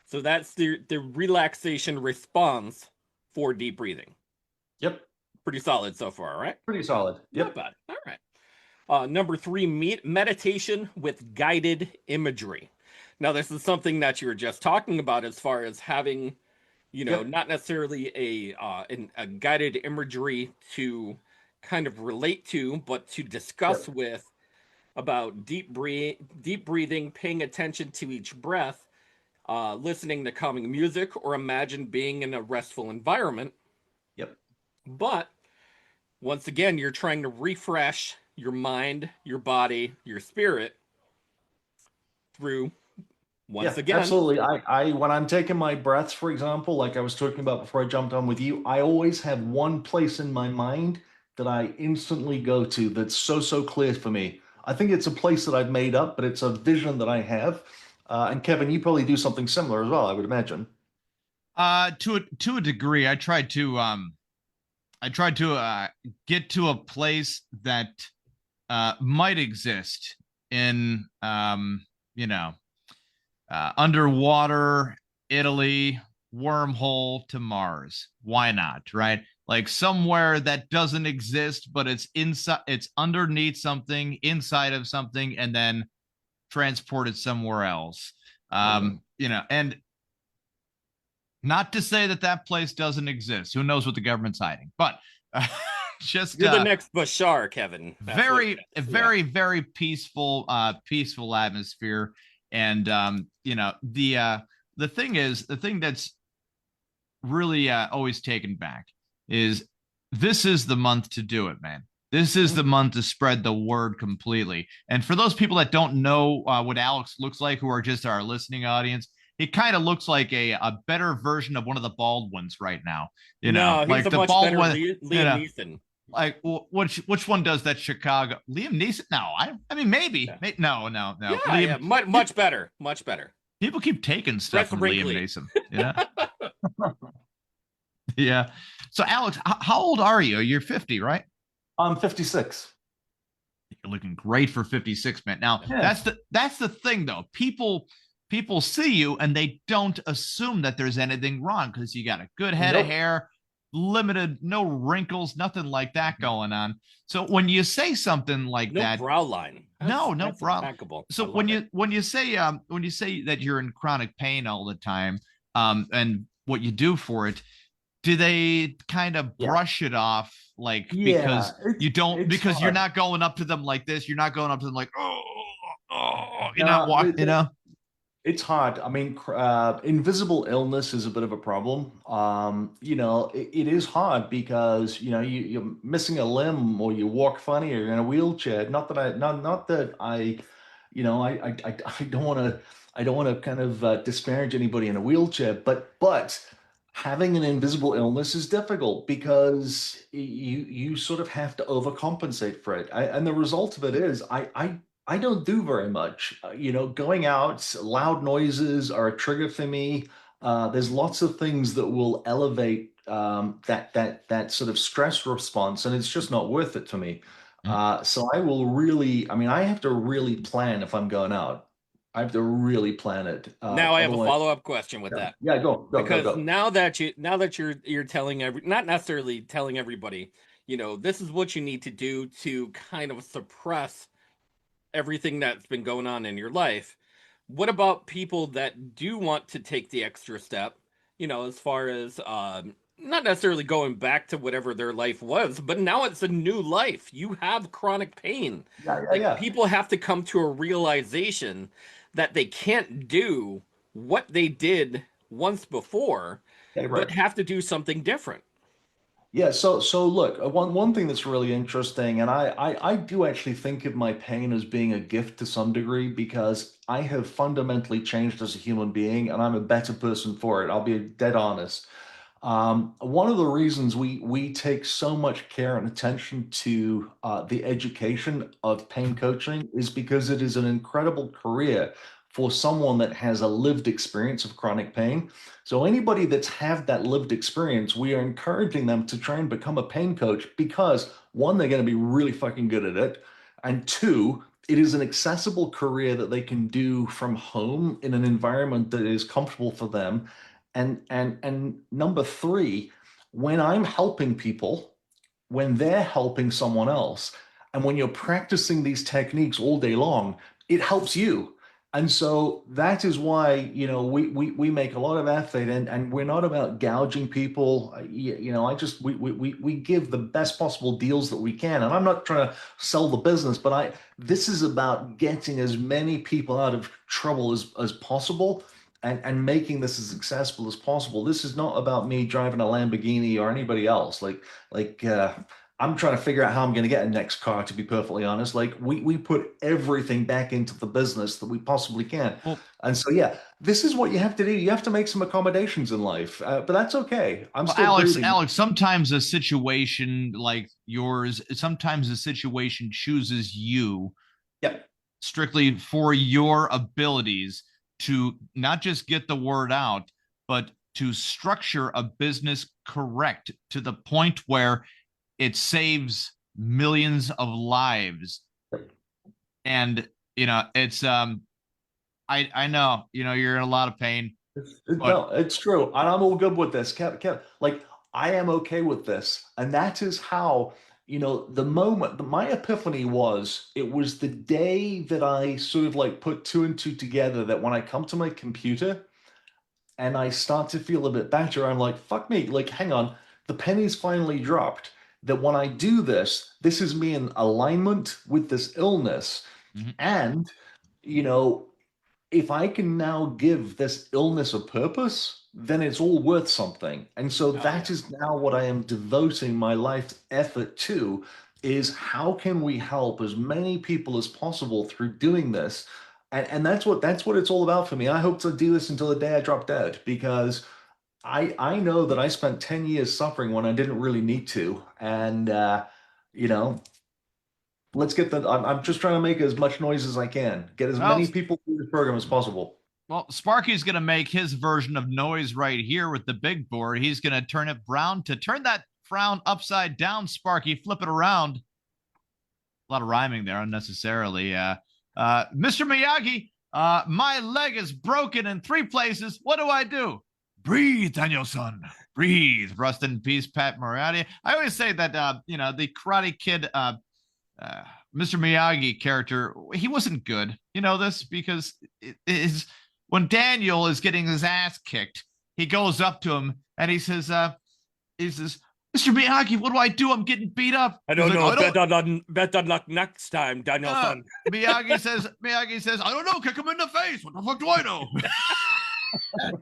So that's the relaxation response for deep breathing. Yep. Pretty solid so far, right? Pretty solid. Yep. Not bad. All right. Number 3, meditation with guided imagery. Now, this is something that you were just talking about as far as having, not necessarily a guided imagery to kind of relate to, but to discuss with about deep breathing, paying attention to each breath, listening to calming music, or imagine being in a restful environment. Yep. But once again, you're trying to refresh your mind, your body, your spirit through again. Absolutely. I when I'm taking my breaths, for example, like I was talking about before I jumped on with you, I always have one place in my mind that I instantly go to that's so clear for me. I think it's a place that I've made up, but it's a vision that I have. And Kevin, you probably do something similar as well, I would imagine. To a degree, I tried to get to a place that might exist in underwater Italy, wormhole to Mars. Why not, right? Like somewhere that doesn't exist, but it's inside, it's underneath something, inside of something, and then transported somewhere else. And not to say that place doesn't exist. Who knows what the government's hiding? But just you're the next Bashar, Kevin. Very peaceful atmosphere. And the thing that's really always taken back is this is the month to do it, man. This is the month to spread the word completely. And for those people that don't know what Alex looks like, who are just our listening audience, he kind of looks like a better version of one of the bald ones right now. He's like a the much bald better one, Liam Neeson. Like which one does that Chicago? Liam Neeson? No, I mean maybe. Yeah. No. Yeah, much better. People keep taking stuff from Liam Neeson. Yeah. Yeah. So Alex, how old are you? You're 50, right? I'm 56. You're looking great for 56, man. Now that's the thing though. People see you and they don't assume that there's anything wrong because you got a good head of hair, limited, no wrinkles, nothing like that going on. So when you say something like that, brow line, no brow. Impeccable. So when you say that you're in chronic pain all the time, and what you do for it, do they kind of brush it off, like because you don't, because hard. You're not going up to them like this, you're not going up to them like you're not walking, It's hard. I mean, invisible illness is a bit of a problem. It is hard because you're missing a limb or you walk funny or you're in a wheelchair. Not that I don't want to kind of disparage anybody in a wheelchair, but having an invisible illness is difficult because you sort of have to overcompensate for it. And the result of it is I don't do very much. Going out, loud noises are a trigger for me. There's lots of things that will elevate that sort of stress response, and it's just not worth it to me. So I have to really plan if I'm going out. I have to really plan it. Now I have a follow-up question with that. Yeah, go. Because now that you're telling not necessarily telling everybody, this is what you need to do to kind of suppress everything that's been going on in your life. What about people that do want to take the extra step, as far as not necessarily going back to whatever their life was, but now it's a new life. You have chronic pain. People have to come to a realization that they can't do what they did once before, but have to do something different. Yeah, so look, one thing that's really interesting, and I do actually think of my pain as being a gift to some degree because I have fundamentally changed as a human being, and I'm a better person for it. I'll be dead honest. One of the reasons we take so much care and attention to the education of pain coaching is because it is an incredible career for someone that has a lived experience of chronic pain. So anybody that's have that lived experience, we are encouraging them to try and become a pain coach because one, they're going to be really fucking good at it. And two, it is an accessible career that they can do from home in an environment that is comfortable for them. And number three, when I'm helping people, when they're helping someone else, and when you're practicing these techniques all day long, it helps you. And so that is why, we make a lot of effort, and we're not about gouging people. I just we give the best possible deals that we can. And I'm not trying to sell the business, but this is about getting as many people out of trouble as possible, and making this as accessible as possible. This is not about me driving a Lamborghini or anybody else. I'm trying to figure out how I'm going to get a next car, to be perfectly honest. Like we put everything back into the business that we possibly can. Well, and so, yeah, this is what you have to do. You have to make some accommodations in life, but that's okay. I'm still breathing. Alex, sometimes a situation like yours, sometimes a situation chooses you strictly for your abilities to not just get the word out, but to structure a business correct to the point where it saves millions of lives. And, it's, I know, you're in a lot lot pain. No, it's true. And I'm all good with this. Kev, like, I am okay with this. And that is how, the moment, my epiphany it was the day that I sort of like put two and two together, that when I come to my computer and I start to feel a bit better, I'm like, fuck me, like, hang on, the penny's finally dropped. That when I do this, this is me in alignment with this illness. Mm-hmm. And, if I can now give this illness a purpose, then it's all worth something. And so that is now what I am devoting my life effort to, is how can we help as many people as possible through doing this? And that's what it's all about for me. I hope to do this until the day I drop dead, because I know that I spent 10 years suffering when I didn't really need to. And, let's get I'm just trying to make as much noise as I can, get as many people through this program as possible. Well, Sparky's going to make his version of noise right here with the big board. He's going to turn it brown to turn that frown upside down. Sparky, flip it around. A lot of rhyming there unnecessarily. Mr. Miyagi, my leg is broken in 3 places. What do I do? Breathe, Daniel-san. Breathe. Rest in peace, Pat Morita. I always say that, the Karate Kid, Mr. Miyagi character, he wasn't good. You know this because when Daniel is getting his ass kicked, he goes up to him and he says, Mr. Miyagi, what do I do? I'm getting beat up. I don't know. Better luck next time, Daniel-san. Miyagi says, I don't know. Kick him in the face. What the fuck do I know?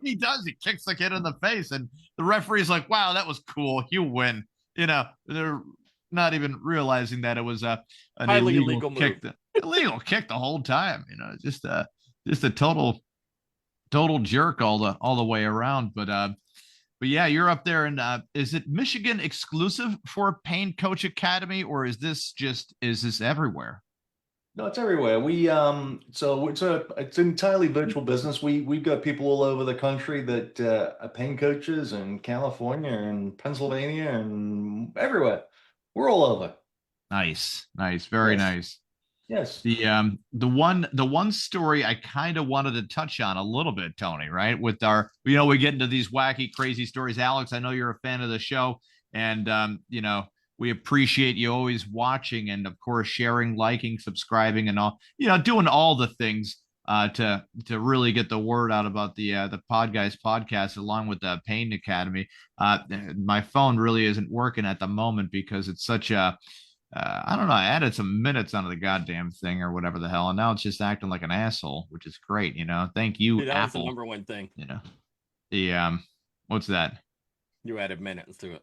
He does. He kicks the kid in the face, and the referee's like, wow, that was cool. You win. They're not even realizing that it was an highly illegal kick. Illegal kick the whole time. Just a total jerk all the way around. But yeah, you're up there, and is it Michigan exclusive for Pain Coach Academy, or is this everywhere? No, it's everywhere. So it's an entirely virtual business. We've got people all over the country that are pain coaches in California and Pennsylvania and everywhere. We're all over. Nice, very nice. Yes. The one story I kind of wanted to touch on a little bit, Tony, right? With our, we get into these wacky, crazy stories. Alex, I know you're a fan of the show, and we appreciate you always watching and, of course, sharing, liking, subscribing, and all, doing all the things to really get the word out about the Podguyz podcast, along with the Pain Academy. My phone really isn't working at the moment because it's such a, I don't know, I added some minutes onto the goddamn thing or whatever the hell, and now it's just acting like an asshole, which is great. Thank you, Dude, that Apple. was the number one thing. What's that? You added minutes to it.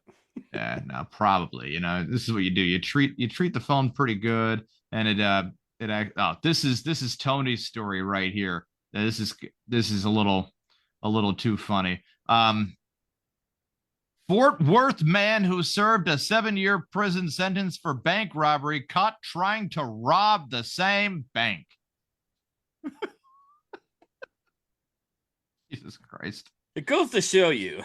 Yeah, no, probably. This is what you do. You treat the phone pretty good, and this is Tony's story right here. This is a little too funny. Fort Worth man who served a 7-year prison sentence for bank robbery caught trying to rob the same bank. Jesus Christ. It goes to show you.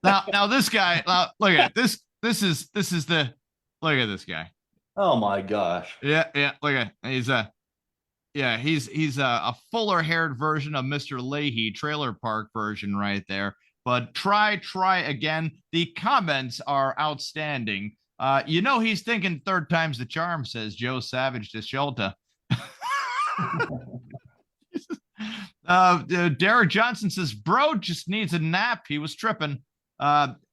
Now this guy, look at this. This is the, look at this guy. Oh my gosh. Yeah. Look at, he's a fuller haired version of Mr. Leahy, trailer park version right there. But try again. The comments are outstanding. He's thinking third time's the charm, says Joe Savage to Shelta. Derek Johnson says, bro just needs a nap. He was tripping.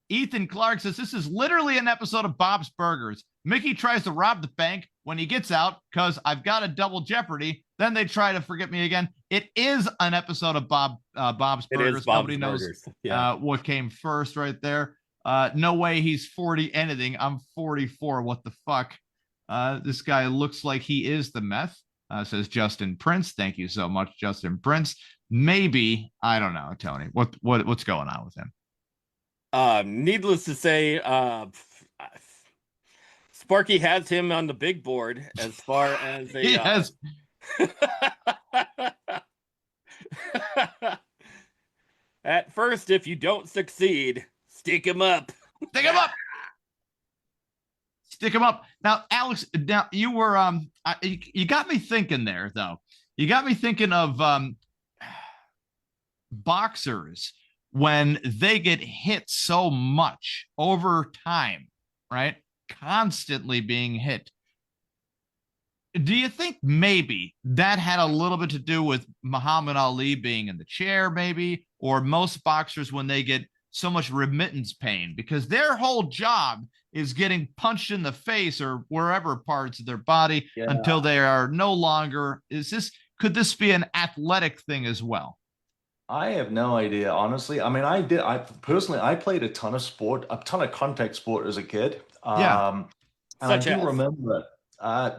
Ethan Clark says, this is literally an episode of Bob's Burgers. Mickey tries to rob the bank when he gets out because I've got a double jeopardy. Then they try to forget me again. It is an episode of Bob's Burgers. Nobody knows what came first right there. No way he's 40 anything. I'm 44. What the fuck? This guy looks like he is the meth, says Justin Prince. Thank you so much, Justin Prince. Maybe, I don't know, Tony. What's going on with him? Needless to say, Sparky has him on the big board as far as he has. At first, if you don't succeed, stick him up. Stick him up. Stick him up. Now, Alex, now you were you got me thinking there, though. You got me thinking of boxers when they get hit so much over time, right? Constantly being hit. Do you think maybe that had a little bit to do with Muhammad Ali being in the chair, maybe, or most boxers when they get so much remittance pain because their whole job is getting punched in the face or wherever parts of their body until they are no longer. Could this be an athletic thing as well? I have no idea, honestly. I mean, I personally played a ton of contact sport as a kid. And I do remember,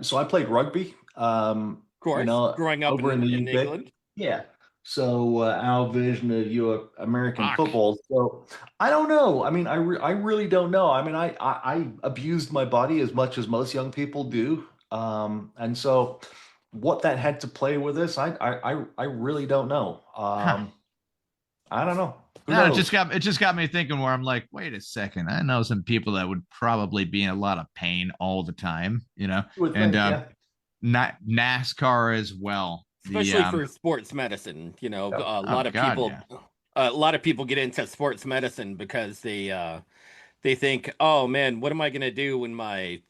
so I played rugby. Of course, growing up over in England. Yeah. So our version of your American football. So I don't know. I mean, I really don't know. I mean, I abused my body as much as most young people do. And so what that had to play with this, I really don't know. I don't know. No, it just got me thinking where I'm like, wait a second. I know some people that would probably be in a lot of pain all the time, not NASCAR as well. Especially for sports medicine, a lot of people get into sports medicine because they think, oh man, what am I going to do when my,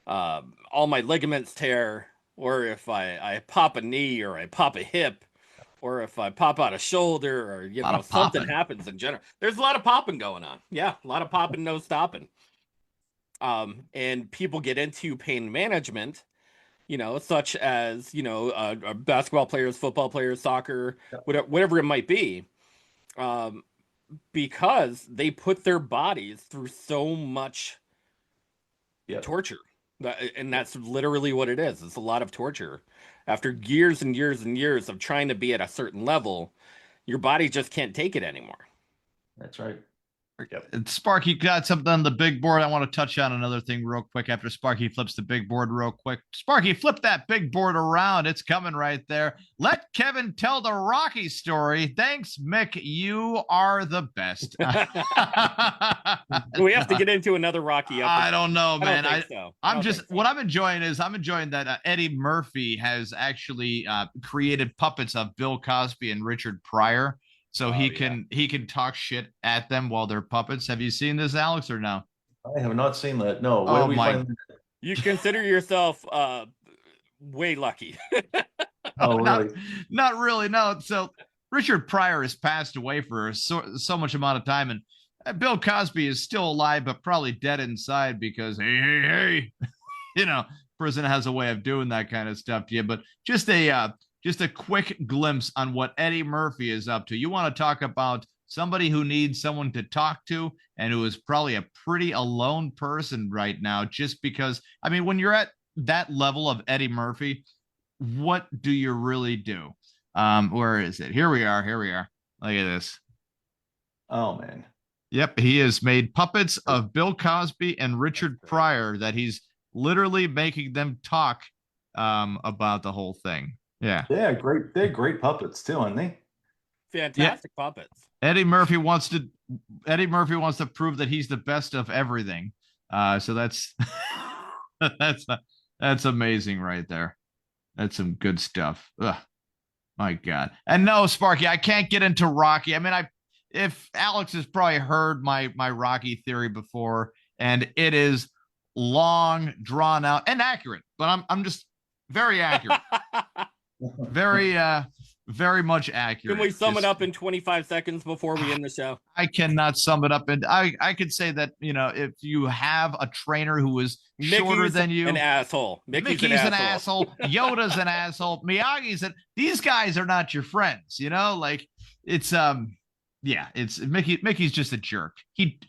all my ligaments tear, or if I pop a knee or I pop a hip, or if I pop out a shoulder or, something happens in general. There's a lot of popping going on. Yeah. A lot of popping, no stopping. And people get into pain management, such as, basketball players, football players, soccer, whatever it might be, because they put their bodies through so much torture. And that's literally what it is. It's a lot of torture. After years and years and years of trying to be at a certain level, your body just can't take it anymore. That's right. Sparky got something on the big board. I want to touch on another thing real quick after Sparky flips the big board real quick. Sparky, flip that big board around. It's coming right there. Let Kevin tell the Rocky story. Thanks, Mick. You are the best. Do we have to get into another Rocky episode? I don't know, man. What I'm enjoying that Eddie Murphy has actually created puppets of Bill Cosby and Richard Pryor. So he can talk shit at them while they're puppets. Have you seen this, Alex, or no? I have not seen that. No. Where do we find that? You consider yourself way lucky. Oh, really? Not really. No. So Richard Pryor has passed away for so much amount of time, and Bill Cosby is still alive, but probably dead inside because hey, prison has a way of doing that kind of stuff to you. But just a quick glimpse on what Eddie Murphy is up to. You want to talk about somebody who needs someone to talk to and who is probably a pretty alone person right now, just because, I mean, when you're at that level of Eddie Murphy, what do you really do? Where is it? Here we are. Look at this. Oh, man. Yep. He has made puppets of Bill Cosby and Richard Pryor that he's literally making them talk about the whole thing. Yeah. Yeah, great. They're great puppets too, aren't they? Fantastic puppets. Eddie Murphy wants to prove that he's the best of everything. So that's that's amazing right there. That's some good stuff. Ugh, my God. And no, Sparky, I can't get into Rocky. I mean, if Alex has probably heard my Rocky theory before, and it is long, drawn out, and accurate, but I'm just very accurate. Very very much accurate. Can we sum it up in 25 seconds before we end the show? I cannot sum it up. And I could say that, if you have a trainer who is shorter than you, an asshole. Mickey's an asshole. Yoda's an asshole. Miyagi's these guys are not your friends, like it's it's Mickey's just a jerk. He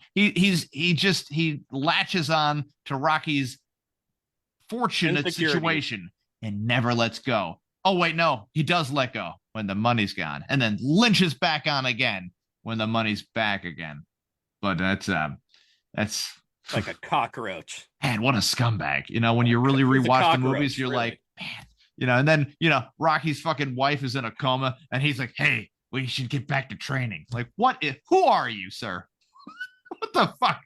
latches on to Rocky's fortunate situation and never lets go. Oh, wait, no, he does let go when the money's gone, and then lynches back on again when the money's back again. But that's like a cockroach. Man, what a scumbag. When you really rewatch the movies, you're really like, man, and then, Rocky's fucking wife is in a coma, and he's like, hey, we should get back to training. Like, who are you, sir? What the fuck?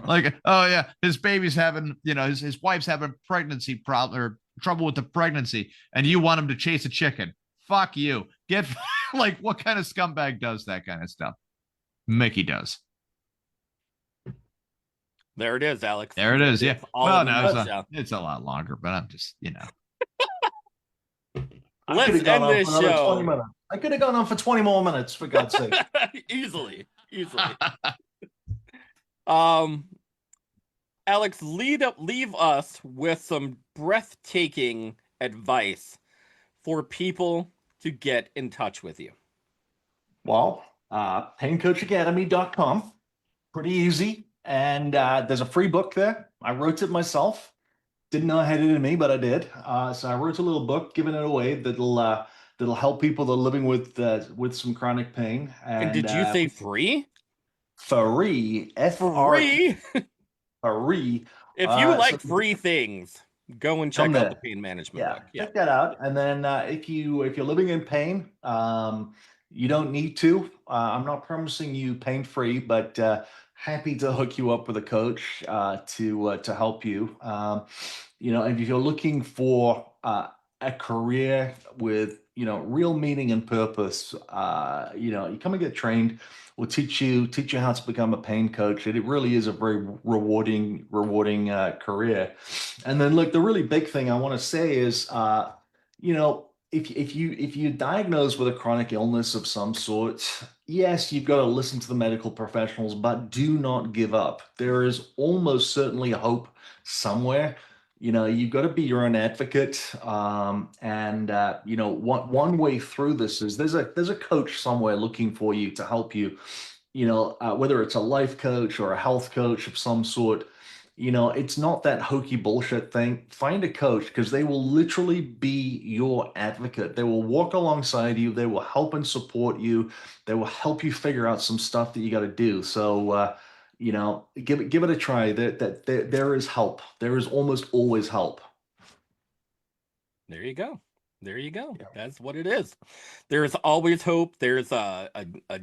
Like, oh yeah, his baby's having, his wife's having pregnancy problem or trouble with the pregnancy, and you want him to chase a chicken. Fuck you. Get like, what kind of scumbag does that kind of stuff? Mickey does. There it is, Alex. There it is. Yeah. Well, no, it's a lot longer, but I'm just, Let's end this show. I could have gone on for 20 more minutes, for God's sake. Easily. Alex, leave us with some breathtaking advice for people to get in touch with you. Well, paincoachacademy.com. Pretty easy. And there's a free book there. I wrote it myself. Didn't know I had it in me, but I did. So I wrote a little book, giving it away that'll help people that are living with some chronic pain. And did you say free? Free. Free. Free. If you like free things, go and check out the pain management book. Yeah, check that out. And then if you're living in pain, you don't need to. I'm not promising you pain free, but happy to hook you up with a coach to help you. If you're looking for a career with real meaning and purpose, you come and get trained. We'll teach you how to become a pain coach. It really is a very rewarding career. And then, look, the really big thing I want to say is, if you're diagnosed with a chronic illness of some sort, yes, you've got to listen to the medical professionals, but do not give up. There is almost certainly hope somewhere. You've got to be your own advocate. One way through this is there's a coach somewhere looking for you to help you, whether it's a life coach or a health coach of some sort. It's not that hokey bullshit thing. Find a coach, because they will literally be your advocate. They will walk alongside you. They will help and support you. They will help you figure out some stuff that you got to do. So, give it a try. There is help. There is almost always help. There you go. Yeah. That's what it is. There is always hope. There's a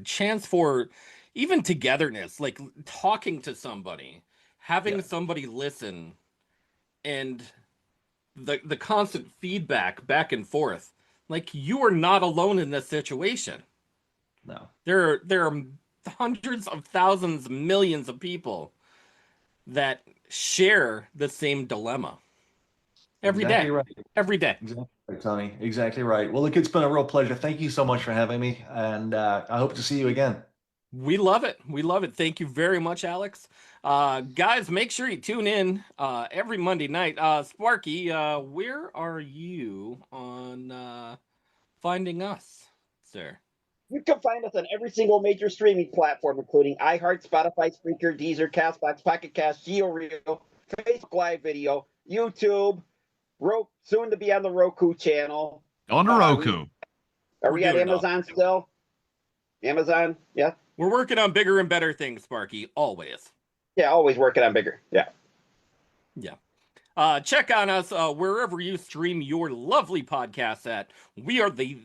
chance for even togetherness, like talking to somebody, having somebody listen, and the constant feedback back and forth. Like, you are not alone in this situation. No. There are hundreds of thousands, millions of people that share the same dilemma every day. Right. Every day. Exactly right, Tony. Exactly right. Well, look, it's been a real pleasure. Thank you so much for having me, and I hope to see you again. We love it. Thank you very much, Alex. Guys, make sure you tune in every Monday night. Sparky, where are you on finding us, sir? You can find us on every single major streaming platform, including iHeart, Spotify, Spreaker, Deezer, Castbox, Pocket Cast, GeoReel, Facebook Live Video, YouTube, soon to be on the Roku channel. On the Roku. Are we at Amazon still? Amazon, yeah. We're working on bigger and better things, Sparky, always. Yeah, always working on bigger. Yeah. Check on us wherever you stream your lovely podcasts at. We are the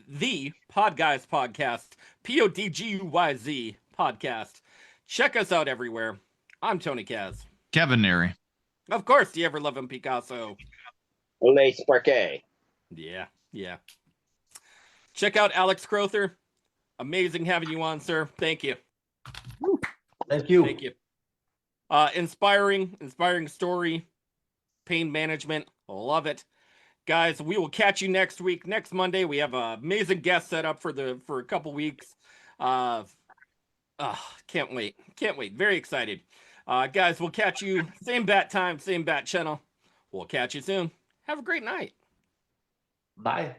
Podguyz Podcast, Podguyz Podcast. Check us out everywhere. I'm Tony Kaz. Kevin Neary. Of course, do you ever love him, Picasso? Ole Sparke. Yeah. Check out Alex Crowther. Amazing having you on, sir. Thank you. Thank you. Thank you. Inspiring story. Pain management. Love it. Guys, we will catch you next week. Next Monday, we have an amazing guest set up for a couple weeks. Can't wait. Very excited. Guys, we'll catch you same bat time, same bat channel. We'll catch you soon. Have a great night. Bye.